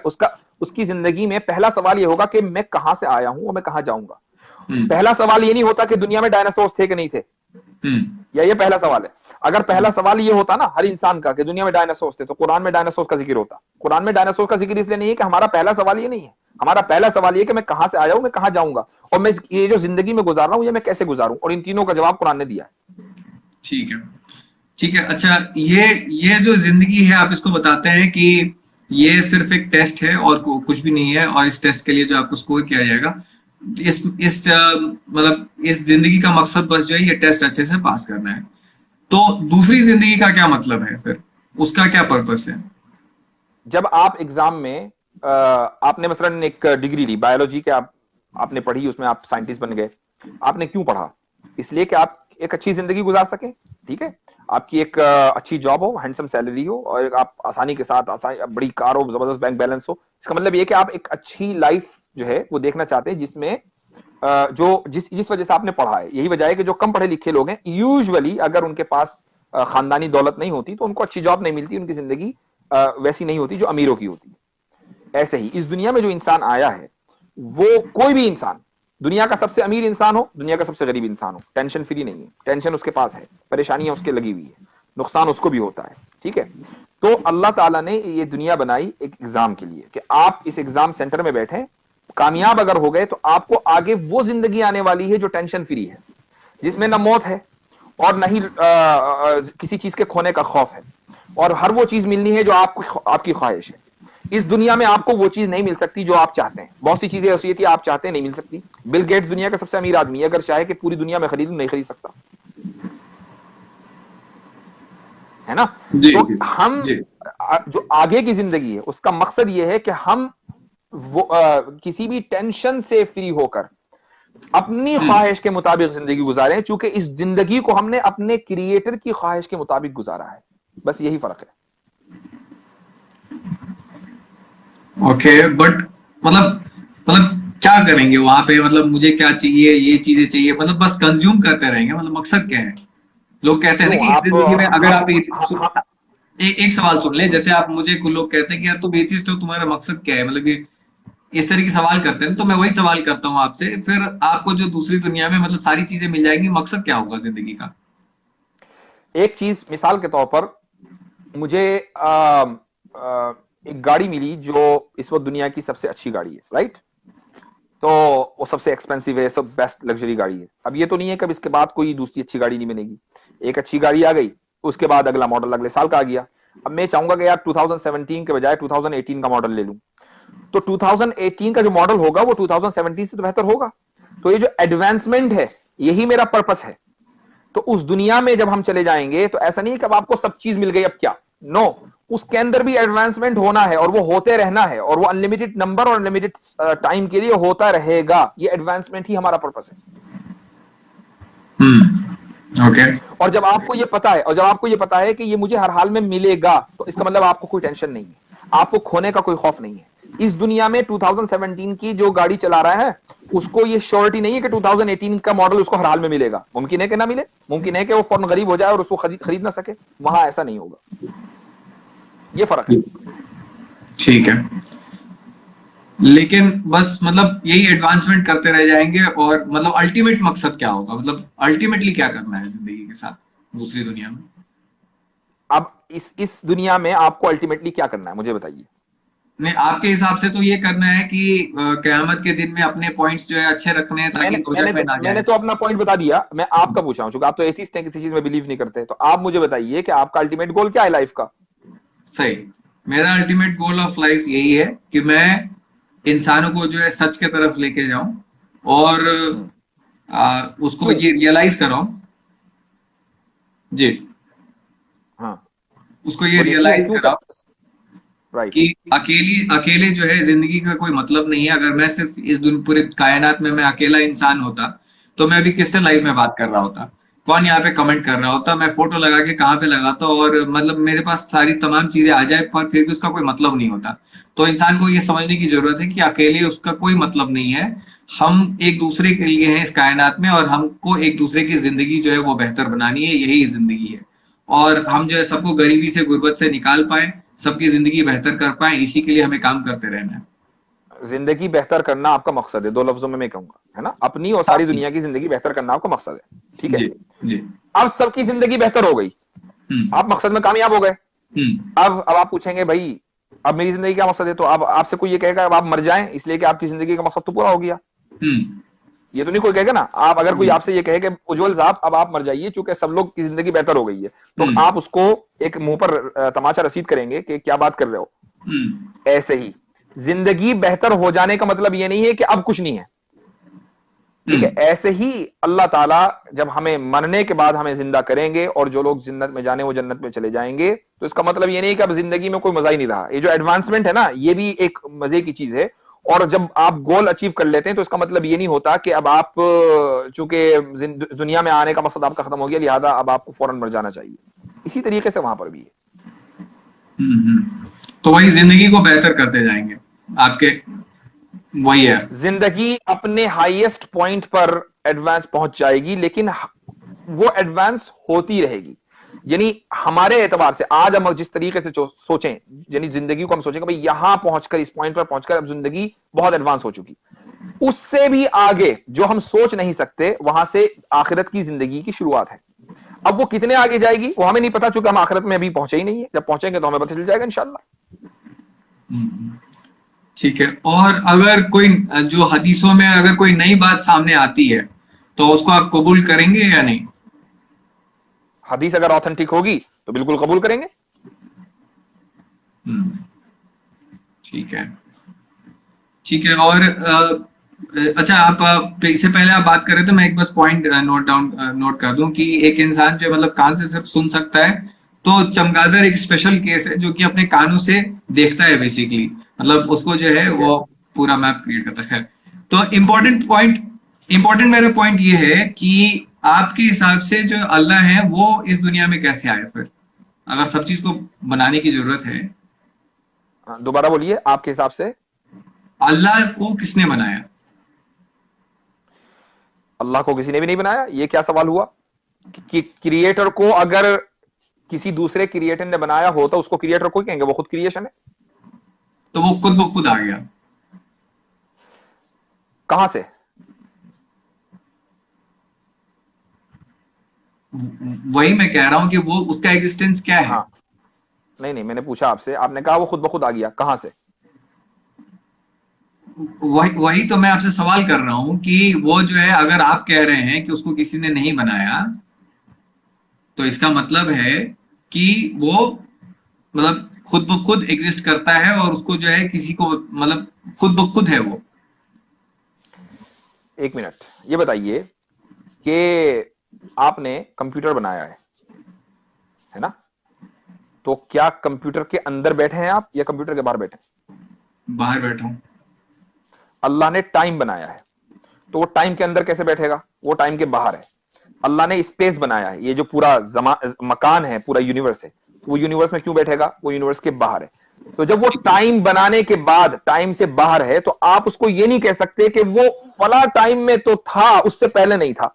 B: उसकी जिंदगी में पहला सवाल यह होगा कि मैं कहां से आया हूं और मैं कहां जाऊंगा।
A: हम्म।
B: पहला सवाल ये नहीं होता कि दुनिया में डायनासोर्स थे कि नहीं थे,
A: हम्म।
B: या ये पहला सवाल है। अगर पहला
A: हम्म।
B: सवाल ये होता ना हर इंसान का कि दुनिया में डायनासोर्स थे, तो कुरान में डायनासोर्स का जिक्र होता। कुरान में डायनासोर का जिक्र इसलिए नहीं है कि हमारा पहला सवाल ये नहीं है। हमारा पहला सवाल ये कि मैं कहां से आया हूं, मैं कहां जाऊंगा, और मैं ये जो जिंदगी में गुजार रहा हूं ये मैं कैसे गुजारूं, और इन तीनों का जवाब कुरान ने दिया है।
A: ठीक है। ठीक है। अच्छा, ये जो जिंदगी है आप इसको बताते हैं कि ये सिर्फ एक टेस्ट है और कुछ भी नहीं है, और इस टेस्ट के लिए जो आपको स्कोर किया जाएगा, मतलब इस जिंदगी का मकसद बस जो है ये टेस्ट अच्छे से पास करना है। तो दूसरी जिंदगी का क्या मतलब है फिर, उसका क्या पर्पस है?
B: जब आप एग्जाम में आपने मसलन एक डिग्री ली बायोलॉजी के, आपने पढ़ी, उसमें आप साइंटिस्ट बन गए। आपने क्यों पढ़ा? इसलिए कि आप एक अच्छी जिंदगी गुजार सके, ठीक है, आपकी एक अच्छी जॉब हो, हैंडसम सैलरी हो, और एक आप आसानी के साथ बड़ी कार हो, जबरदस्त बैंक बैलेंस हो। इसका मतलब ये कि आप एक अच्छी लाइफ जो है वो देखना चाहते हैं, जिसमें जो जिस वजह से आपने पढ़ा है। यही वजह है कि जो कम पढ़े लिखे लोग हैं, यूजुअली अगर उनके पास खानदानी दौलत नहीं होती तो उनको अच्छी जॉब नहीं मिलती, उनकी जिंदगी वैसी नहीं होती जो अमीरों की होती है। ऐसे ही इस दुनिया में जो इंसान आया है, वो कोई भी इंसान, दुनिया का सबसे अमीर इंसान हो, दुनिया का सबसे गरीब इंसान हो, टेंशन फ्री नहीं है। टेंशन उसके पास है, परेशानियां उसके लगी हुई है, नुकसान उसको भी होता है, ठीक है। तो अल्लाह ताला ने ये दुनिया बनाई एक एग्जाम के लिए कि आप इस एग्जाम सेंटर में बैठे, कामयाब अगर हो गए तो आपको आगे वो जिंदगी आने वाली है जो टेंशन फ्री है, जिसमें ना मौत है और ना ही किसी चीज के खोने का खौफ है, और हर वो चीज मिलनी है जो आपकी ख्वाहिश है। इस दुनिया में आपको वो चीज नहीं मिल सकती जो आप चाहते हैं। बहुत सी चीजें ऐसी थी आप चाहते हैं नहीं मिल सकती। बिल गेट्स दुनिया का सबसे अमीर आदमी है, अगर चाहे कि पूरी दुनिया में खरीदूं नहीं खरीद सकता, है ना।
A: जी
B: तो
A: जी
B: हम
A: जी।
B: जो आगे की जिंदगी है उसका मकसद ये है कि हम किसी भी टेंशन से फ्री होकर अपनी ख्वाहिश के मुताबिक जिंदगी गुजारें, चूंकि इस जिंदगी को हमने अपने क्रिएटर की ख्वाहिश के मुताबिक गुजारा है। बस यही फर्क है।
A: ओके, बट मतलब क्या करेंगे वहां पे? मतलब मुझे क्या चाहिए, ये चीजें चाहिए, मतलब बस कंज्यूम करते रहेंगे? मतलब मकसद क्या है? लोग कहते हैं ना
B: क्यों
A: कि इस
B: आप
A: जिंदगी में अगर आप
B: हम
A: एक सवाल सुन ले, जैसे आप मुझे कुछ लोग कहते हैं कि यार तुम एथिस्ट हो, तुम्हारा मकसद क्या है, मतलब कि इस तरह की सवाल करते हैं, तो मैं वही सवाल करता हूँ आपसे, फिर आपको जो दूसरी दुनिया में मतलब सारी चीजें मिल जाएंगी, मकसद क्या होगा जिंदगी का?
B: एक चीज मिसाल के तौर पर, मुझे एक गाड़ी मिली जो इस वक्त दुनिया की सबसे अच्छी गाड़ी है, राइट। तो वो सबसे एक्सपेंसिव है, सब बेस्ट लग्जरी गाड़ी है। अब ये तो नहीं है कि अब इसके बाद कोई दूसरी अच्छी गाड़ी नहीं बनेगी। एक अच्छी गाड़ी आ गई, उसके बाद अगला मॉडल अगले साल का आ गया। अब मैं चाहूंगा कि यार 2017 के बजाय 2018 का मॉडल ले लूं, तो 2018 का जो मॉडल होगा वो 2017 से तो बेहतर होगा। तो ये जो एडवांसमेंट है, यही मेरा पर्पस है। तो उस दुनिया में जब हम चले जाएंगे तो ऐसा नहीं है कि अब आपको सब चीज मिल गई, अब क्या, नो, उसके अंदर भी एडवांसमेंट होना है, और वो होते रहना है, और वो अनलिमिटेड नंबर और अनलिमिटेड टाइम के लिए होता रहेगा। ये एडवांसमेंट ही हमारा पर्पस है।
A: ओके।
B: और जब आपको ये पता है कि ये मुझे हर हाल में मिलेगा, तो इसका मतलब आपको कोई टेंशन नहीं है, आपको खोने का कोई खौफ नहीं है। इस दुनिया में 2017 की जो गाड़ी चला रहा है, उसको ये श्योरिटी नहीं है कि 2018 का मॉडल उसको हर हाल में मिलेगा। मुमकिन है कि ना मिले, मुमकिन है कि वो फौरन गरीब हो जाए और उसको खरीद ना सके। वहां ऐसा नहीं होगा। ये फर्क है।
A: ठीक है, लेकिन बस मतलब यही एडवांसमेंट करते रह जाएंगे, और मतलब अल्टीमेट मकसद क्या होगा, मतलब अल्टीमेटली क्या करना है जिंदगी के साथ दूसरी दुनिया में?
B: अब इस दुनिया में आपको अल्टीमेटली क्या करना है, मुझे बताइए।
A: नहीं, आपके हिसाब से तो ये करना है कि कयामत के दिन में अपने पॉइंट्स जो है अच्छे रखने हैं, ताकि दोजख में ना
B: मैंने
A: जाए।
B: तो अपना पॉइंट बता दिया। मैं आपका पूछा हूं, चूंकि आप तो एथिस्ट हैं, किसी चीज में बिलीव नहीं करते, तो आप मुझे बताइए कि आपका अल्टीमेट गोल क्या है लाइफ का।
A: सही। मेरा अल्टीमेट गोल ऑफ लाइफ यही है कि मैं इंसानों को जो है सच के तरफ लेके जाऊं, और उसको
B: क्यों?
A: ये रियलाइज कराऊं। जी।
B: हाँ,
A: उसको ये
B: बोलिए, क्यों
A: रियलाइज
B: क्यों कर,
A: कराऊं
B: राइट।
A: कि अकेले जो है जिंदगी का कोई मतलब नहीं है। अगर मैं सिर्फ इस पूरे कायनात में मैं अकेला इंसान होता, तो मैं अभी किससे लाइव में बात कर रहा होता? कौन यहाँ पे कमेंट कर रहा होता, मैं फोटो लगा के कहाँ पे लगाता, और मतलब मेरे पास सारी तमाम चीजें आ जाए, पर फिर भी उसका कोई मतलब नहीं होता। तो इंसान को ये समझने की जरूरत है कि अकेले उसका कोई मतलब नहीं है। हम एक दूसरे के लिए हैं इस कायनात में, और हमको एक दूसरे की जिंदगी जो है वो बेहतर बनानी है, यही जिंदगी है। और हम जो है सबको गरीबी से, गुर्बत से निकाल पाए, सबकी जिंदगी बेहतर कर पाए, इसी के लिए हमें काम करते रहना है।
B: जिंदगी बेहतर करना आपका मकसद है, दो लफ्जों में मैं कहूंगा, है ना, अपनी और सारी दुनिया की जिंदगी बेहतर करना आपका मकसद है, ठीक है।
A: जी। जी।
B: अब सबकी जिंदगी बेहतर हो गई,
A: हम्म।
B: आप मकसद में कामयाब हो गए।
A: हम्म।
B: अब आप पूछेंगे भाई अब मेरी जिंदगी का मकसद है, तो अब आपसे कोई ये कहेगा अब आप मर जाएं इसलिए कि आपकी जिंदगी का मकसद तो पूरा हो गया,
A: हम्म।
B: ये तो नहीं कोई कहेगा ना। आप अगर कोई
A: जी।
B: आपसे ये कहे कि उज्जवल साहब अब आप मर जाइए चूंकि सब लोग की जिंदगी बेहतर हो गई है, तो
A: हम्म।
B: आप उसको एक मुंह पर तमाचा रसीद करेंगे कि क्या बात कर रहे हो।
A: हम्म।
B: ऐसे ही जिंदगी बेहतर हो जाने का मतलब ये नहीं है कि अब कुछ नहीं है, ठीक है।
A: हम्म।
B: ऐसे ही अल्लाह ताला जब हमें मरने के बाद हमें जिंदा करेंगे और जो लोग जन्नत में जाने वो जन्नत में चले जाएंगे, तो इसका मतलब ये नहीं कि अब जिंदगी में कोई मजा ही नहीं रहा। ये जो एडवांसमेंट है ना, ये भी एक मजे की चीज है। और जब आप गोल अचीव कर लेते हैं तो इसका मतलब ये नहीं होता कि अब आप चूंकि दुनिया में आने का मकसद आपका खत्म हो गया लिहाजा अब आपको फौरन मर जाना चाहिए। इसी तरीके से वहां पर भी है।
A: तो वही जिंदगी को बेहतर करते जाएंगे आपके, वही है।
B: जिंदगी अपने हाईएस्ट पॉइंट पर एडवांस पहुंच जाएगी, लेकिन वो एडवांस होती रहेगी। यानी हमारे एतबार से आज हम जिस तरीके से सोचें, यानी जिंदगी को हम सोचेंगे भाई यहां पहुंचकर, इस पॉइंट पर पहुंचकर अब जिंदगी बहुत एडवांस हो चुकी, उससे भी आगे जो हम सोच नहीं सकते वहां से आखिरत की जिंदगी की शुरुआत है। अब वो कितने आगे जाएगी वो हमें नहीं पता, चूंकि हम आखिरत में अभी पहुंचे ही नहीं है। जब पहुंचेंगे तो हमें पता चल जाएगा इंशाल्लाह।
A: ठीक है। और अगर कोई जो हदीसों में अगर कोई नई बात सामने आती है तो उसको आप कबूल करेंगे या नहीं?
B: हदीस अगर ऑथेंटिक होगी तो बिल्कुल कबूल करेंगे।
A: ठीक है। ठीक है। और अच्छा, आप इससे पहले आप बात कर रहे थे, मैं एक बस पॉइंट नोट कर दूं कि एक इंसान जो मतलब कान से सिर्फ सुन सकता है, तो चमगादड़ एक स्पेशल केस है जो कि अपने कानों से देखता है बेसिकली, मतलब उसको जो है
B: ठीक है।
A: वो पूरा मैप क्रिएट करता है। तो इम्पोर्टेंट मेरा पॉइंट ये है कि आपके हिसाब से जो अल्लाह है वो इस दुनिया में कैसे आए फिर, अगर सब चीज को बनाने की जरूरत है?
B: दोबारा बोलिए, आपके हिसाब से
A: अल्लाह को किसने बनाया?
B: अल्लाह को किसी ने भी नहीं बनाया। ये क्या सवाल हुआ कि क्रिएटर को अगर किसी दूसरे क्रिएटर ने बनाया हो तो उसको क्रिएटर को कहेंगे, वो खुद क्रिएशन है।
A: तो वो खुद ब खुद आ गया
B: कहां से?
A: वही मैं कह रहा हूं कि वो उसका एग्जिस्टेंस क्या है?
B: हाँ, नहीं नहीं, मैंने पूछा आपसे, आपने कहा वो खुद ब खुद आ गया, कहां से?
A: वही तो मैं आपसे सवाल कर रहा हूं कि वो जो है, अगर आप कह रहे हैं कि उसको किसी ने नहीं बनाया, तो इसका मतलब है कि वो मतलब खुद ब खुद एग्जिस्ट करता है, और उसको जो है किसी को मतलब खुद ब खुद है वो।
B: एक मिनट, ये बताइए कि आपने कंप्यूटर बनाया है ना, तो क्या कंप्यूटर के अंदर बैठे हैं आप या कंप्यूटर के बाहर बैठे हैं?
A: बाहर बैठा हूं।
B: अल्लाह ने टाइम बनाया है, तो वो टाइम के अंदर कैसे बैठेगा? वो टाइम के बाहर है। अल्लाह ने स्पेस बनाया है, ये जो पूरा मकान है, पूरा यूनिवर्स है, तो वो यूनिवर्स में क्यों बैठेगा? वो यूनिवर्स के बाहर है। तो जब वो टाइम बनाने के बाद टाइम से बाहर है, तो आप उसको ये नहीं कह सकते कि वो फला टाइम में तो था, उससे पहले नहीं था।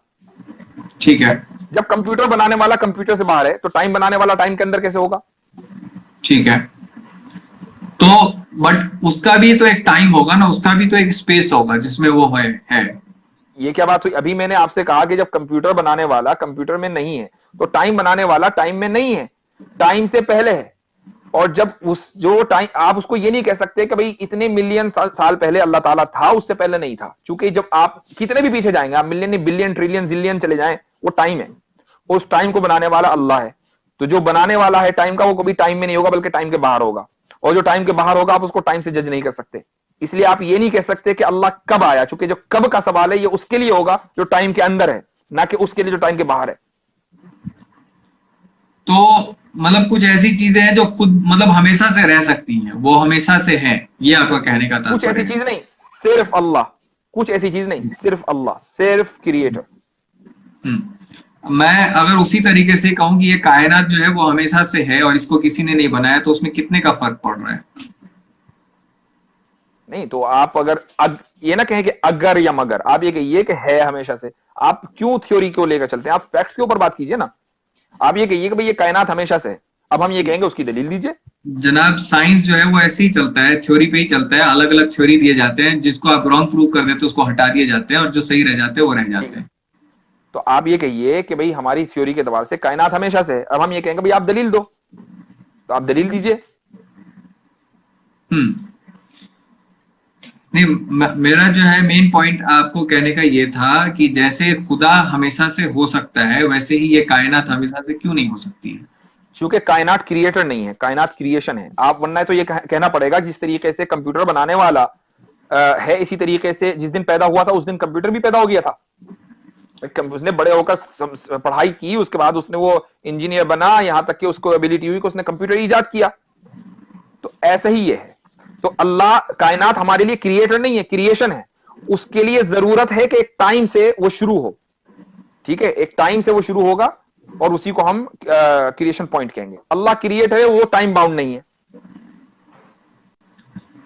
A: ठीक है।
B: जब कंप्यूटर बनाने वाला कंप्यूटर से बाहर है, तो टाइम बनाने वाला टाइम के अंदर कैसे होगा?
A: ठीक है। तो बट उसका भी तो एक टाइम होगा ना, उसका भी तो एक स्पेस होगा जिसमें वो है।
B: ये क्या बात हुई? अभी मैंने आपसे कहा कि जब कंप्यूटर बनाने वाला कंप्यूटर में नहीं है, तो टाइम बनाने वाला टाइम में नहीं है, टाइम से पहले है। और जब उस जो टाइम, आप उसको ये नहीं कह सकते कि भाई इतने मिलियन साल पहले अल्लाह ताला था, उससे पहले नहीं था। क्योंकि जब आप कितने भी पीछे जाएंगे, आप मिलियन बिलियन ट्रिलियन जिलियन चले जाएं, वो टाइम है। उस टाइम को बनाने वाला अल्लाह है। तो जो बनाने वाला है टाइम का, वो कभी टाइम में नहीं होगा बल्कि टाइम के बाहर होगा। और जो टाइम के बाहर होगा आप उसको टाइम से जज नहीं कर सकते। इसलिए आप ये नहीं कह सकते कि अल्लाह कब आया, क्योंकि जो कब का सवाल है ये उसके लिए होगा जो टाइम के अंदर है, ना कि उसके लिए जो टाइम के बाहर है।
A: तो मतलब कुछ ऐसी चीजें हैं जो खुद मतलब हमेशा से रह सकती हैं, वो हमेशा से है, ये आपका कहने का
B: कुछ ऐसी
A: तात्पर्य है?
B: चीज नहीं, सिर्फ अल्लाह। कुछ ऐसी चीज नहीं, सिर्फ अल्लाह, सिर्फ क्रिएटर।
A: हम्म। मैं अगर उसी तरीके से कहूं कि ये कायनात जो है वो हमेशा से है और इसको किसी ने नहीं बनाया, तो उसमें कितने का फर्क पड़ रहा है?
B: नहीं तो आप अगर ये ना कहें कि अगर या मगर, आप ये कहिए कि है हमेशा से। आप क्यों थ्योरी को लेकर चलते हैं? आप फैक्ट्स के ऊपर बात कीजिए ना। आप ये कहिए कि भाई ये कायनात हमेशा से है, अब हम ये कहेंगे उसकी दलील दीजिए।
A: जनाब, साइंस जो है वो ऐसे ही चलता है, थ्योरी पे ही चलता है। अलग अलग थ्योरी दिए जाते हैं, जिसको आप रॉन्ग प्रूव कर देते हो उसको हटा दिए जाते हैं, और जो सही रह जाते हैं वो रह
B: ठीक
A: जाते
B: है,
A: हैं।
B: तो आप ये कहिए कि भाई हमारी थ्योरी के एतबार से कायनात हमेशा से है। अब हम ये कहेंगे भाई आप दलील दो, तो आप दलील दीजिए।
A: हम्म। नहीं, मेरा जो है मेन पॉइंट आपको कहने का ये था कि जैसे खुदा हमेशा से हो सकता है, वैसे ही ये कायनात हमेशा से क्यों नहीं हो सकती है?
B: क्योंकि कायनात क्रिएटर नहीं है, कायनात क्रिएशन है। आप वरना तो ये कहना पड़ेगा जिस तरीके से कंप्यूटर बनाने वाला है, इसी तरीके से जिस दिन पैदा हुआ था उस दिन कंप्यूटर भी पैदा हो गया था। उसने बड़े होकर पढ़ाई की, उसके बाद उसने वो इंजीनियर बना, यहां तक कि उसको एबिलिटी हुई कि उसने कंप्यूटर ईजाद किया। तो ऐसा ही ये है। तो अल्लाह, कायनात हमारे लिए क्रिएटर नहीं है, क्रिएशन है। उसके लिए जरूरत है कि एक टाइम से वो शुरू हो। ठीक है, एक टाइम से वो शुरू होगा और उसी को हम क्रिएशन पॉइंट कहेंगे। अल्लाह क्रिएटर है, वो टाइम बाउंड नहीं है।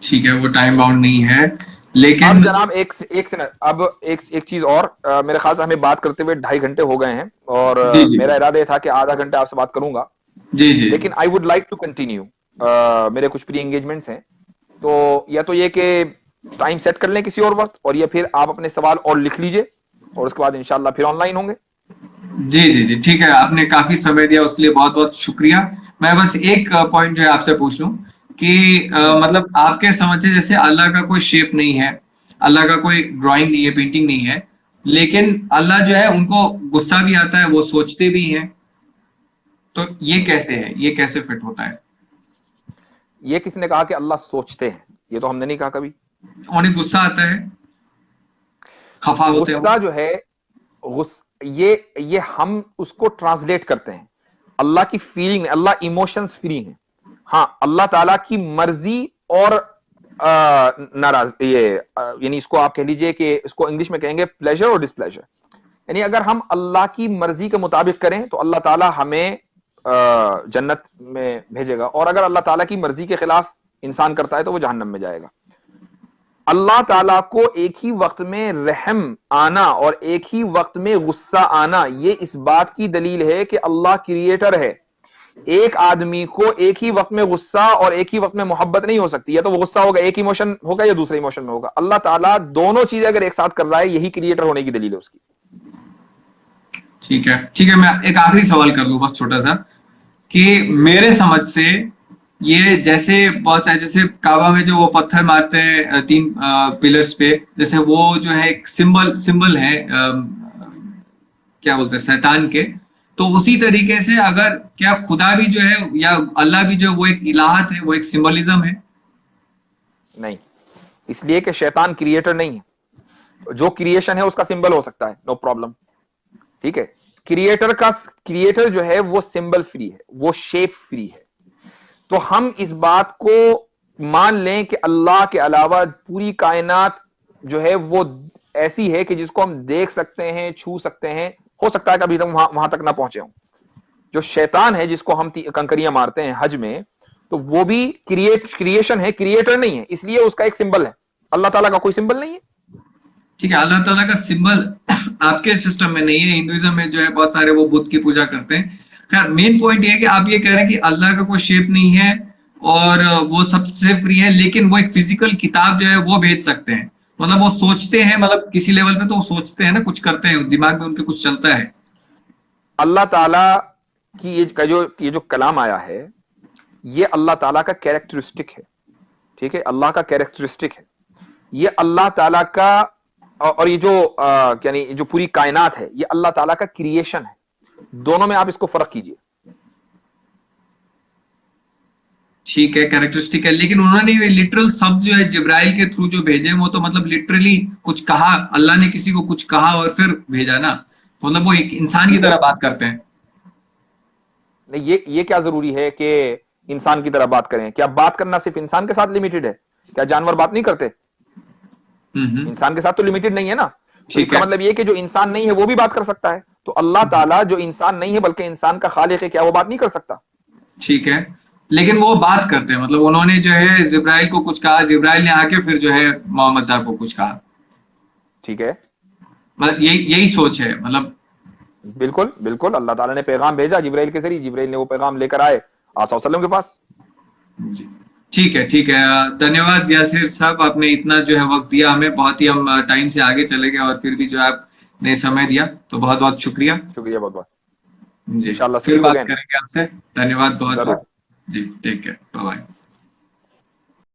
A: ठीक है, वो टाइम बाउंड नहीं है,
B: अब
A: लेकिन
B: जनाब एक एक सेकंड, अब एक चीज और, मेरे ख्याल से हमें बात करते हुए 2.5 घंटे हो गए हैं, और
A: जी जी
B: मेरा इरादा था कि आधा घंटा आपसे बात करूंगा,
A: जी जी।
B: लेकिन I would like to continue. मेरे कुछ प्री एंगेजमेंट्स हैं, तो या तो ये कि टाइम सेट कर लें किसी और वक्त, और या फिर आप अपने सवाल और लिख लीजिए और उसके बाद इंशाल्लाह फिर ऑनलाइन होंगे।
A: जी जी जी, ठीक है, आपने काफी समय दिया, उसके लिए बहुत बहुत शुक्रिया। मैं बस एक पॉइंट जो है आपसे पूछ लूं कि
B: हम्म।
A: मतलब आपके समझ से जैसे अल्लाह का कोई शेप नहीं है, अल्लाह का कोई ड्राइंग नहीं है, पेंटिंग नहीं है, लेकिन अल्लाह जो है उनको गुस्सा भी आता है, वो सोचते भी हैं, तो ये कैसे है, ये कैसे फिट होता है?
B: ये किसने कहा कि अल्लाह सोचते हैं? ये तो हमने नहीं कहा कभी।
A: उन्हें गुस्सा आता है, खफा होते हो?
B: गुस्सा जो है, ये हम उसको ट्रांसलेट करते हैं। अल्लाह की फीलिंग, अल्लाह इमोशंस फ्री है। हाँ, अल्लाह ताला की मर्जी और नाराज, ये यानी इसको आप कह लीजिए कि इसको इंग्लिश में कहेंगे प्लेजर और डिसप्लेजर। यानी अगर हम अल्लाह की मर्जी के मुताबिक करें तो अल्लाह ताला हमें जन्नत में भेजेगा, और अगर अल्लाह ताला की मर्जी के खिलाफ इंसान करता है तो वो जहन्नम में जाएगा। अल्लाह ताला को एक ही वक्त में रहम आना और एक ही वक्त में गुस्सा आना, ये इस बात की दलील है कि अल्लाह क्रिएटर है। एक आदमी को एक ही वक्त में गुस्सा और एक ही वक्त में मोहब्बत नहीं हो सकती। या तो वो गुस्सा होगा, एक इमोशन होगा, या दूसरे इमोशन में होगा। अल्लाह ताला दोनों चीजें अगर एक साथ कर रहा है, यही क्रिएटर होने की दलील है उसकी।
A: ठीक है, ठीक है, मैं एक आखिरी सवाल कर लूं बस छोटा सा, कि मेरे समझ से ये जैसे बहुत सारे, जैसे काबा में जो वो पत्थर मारते हैं तीन पिलर्स पे, जैसे वो जो है एक सिंबल सिंबल है, क्या बोलते हैं, शैतान के। तो उसी तरीके से अगर क्या खुदा भी जो है या अल्लाह भी जो है, वो एक इलाहत है, वो एक सिंबलिज्म है?
B: नहीं, इसलिए कि शैतान क्रिएटर नहीं है। जो क्रिएशन है उसका सिंबल हो सकता है, नो प्रॉब्लम। ठीक है, क्रिएटर जो है वो सिंबल फ्री है, वो शेप फ्री है। तो हम इस बात को मान लें कि अल्लाह के अलावा पूरी कायनात जो है वो ऐसी है कि जिसको हम देख सकते हैं, छू सकते हैं। हो सकता है कि अभी तक वहां तक ना पहुंचे हों। जो शैतान है जिसको हम कंकरियां मारते हैं हज में, तो वो भी क्रिएशन है, क्रिएटर नहीं है, इसलिए उसका एक सिंबल है। अल्लाह ताला का कोई सिंबल नहीं है।
A: ठीक है, अल्लाह ताला का सिंबल आपके सिस्टम में नहीं है, हिंदुइज्म में जो है बहुत सारे वो बुद्ध की पूजा करते हैं। खैर, मेन पॉइंट ये है कि आप ये कह रहे हैं कि अल्लाह का कोई शेप नहीं है और वो सबसे फ्री है, लेकिन वो एक फिजिकल किताब जो है वो भेज सकते हैं। मतलब वो सोचते हैं, मतलब किसी लेवल पे तो वो सोचते हैं ना, कुछ करते हैं, दिमाग में उनके कुछ चलता है।
B: अल्लाह ताला की ये जो कलाम आया है, ये अल्लाह ताला का कैरेक्टरिस्टिक है। ठीक है, अल्लाह का कैरेक्टरिस्टिक है ये, अल्लाह ताला का। और ये जो यानी जो पूरी कायनात है, ये अल्लाह ताला का क्रिएशन है। दोनों में आप इसको फर्क कीजिए।
A: ठीक है, कैरेक्टरिस्टिक है, लेकिन उन्होंने ये लिटरल शब्द जो है जिब्राइल के थ्रू जो भेजे, वो तो मतलब लिटरली कुछ कहा, अल्लाह ने किसी को कुछ कहा और फिर भेजा ना, तो मतलब वो एक इंसान की
B: ठीक है,
A: तरह बात करते हैं।
B: नहीं, ये क्या जरूरी है कि इंसान की तरह बात करें? क्या बात करना सिर्फ इंसान के साथ लिमिटेड है? क्या जानवर बात नहीं करते?
A: हम्म।
B: इंसान के साथ तो लिमिटेड नहीं है ना। तो
A: ठीक
B: इसका
A: है।
B: मतलब ये कि जो इंसान नहीं है वो भी बात कर सकता है। तो अल्लाह ताला जो इंसान नहीं है बल्कि इंसान का खालिक है, क्या वो बात नहीं कर सकता?
A: ठीक है, लेकिन वो बात करते हैं, मतलब उन्होंने जो है जिब्राइल को कुछ कहा, जिब्राइल ने आके फिर जो है मोहम्मद साहब को कुछ कहा।
B: ठीक है,
A: मतलब यही यही सोच है, मतलब।
B: बिल्कुल बिल्कुल, अल्लाह ताला ने पैगाम भेजा जिब्राइल के जरिए, जिब्राइल ने वो पैगाम लेकर आए आप वसल्लम के पास।
A: जी, ठीक है, ठीक है। धन्यवाद यासिर साहब, आपने इतना जो है वक्त दिया हमें, बहुत ही हम टाइम से आगे चले गए और फिर भी जो है आपने समय दिया, तो बहुत बहुत शुक्रिया।
B: शुक्रिया बहुत बहुत।
A: जी,
B: इंशाल्लाह सी
A: फिर
B: यू
A: बात
B: अगेन।
A: करेंगे आपसे। धन्यवाद बहुत
B: जरूर।
A: बहुत। जी, टेक केयर, बाय बाय।